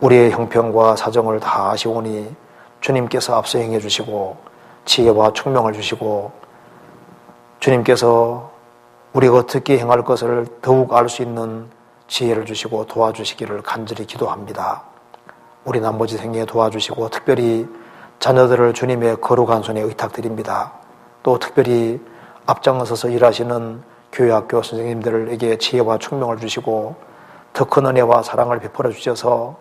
우리의 형편과 사정을 다 아시오니 주님께서 앞서 행해 주시고 지혜와 총명을 주시고 주님께서 우리가 어떻게 행할 것을 더욱 알 수 있는 지혜를 주시고 도와주시기를 간절히 기도합니다. 우리 나머지 생애에 도와주시고 특별히 자녀들을 주님의 거룩한 손에 의탁드립니다. 또 특별히 앞장서서 일하시는 교회학교 선생님들에게 지혜와 총명을 주시고 더 큰 은혜와 사랑을 베풀어 주셔서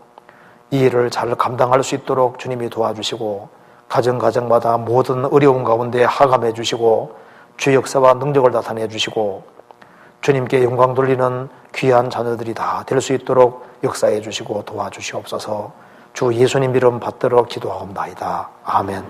이 일을 잘 감당할 수 있도록 주님이 도와주시고 가정마다 모든 어려움 가운데 하감해 주시고 주 역사와 능력을 나타내 주시고 주님께 영광 돌리는 귀한 자녀들이 다 될 수 있도록 역사해 주시고 도와주시옵소서. 주 예수님 이름 받들어 기도하옵나이다. 아멘.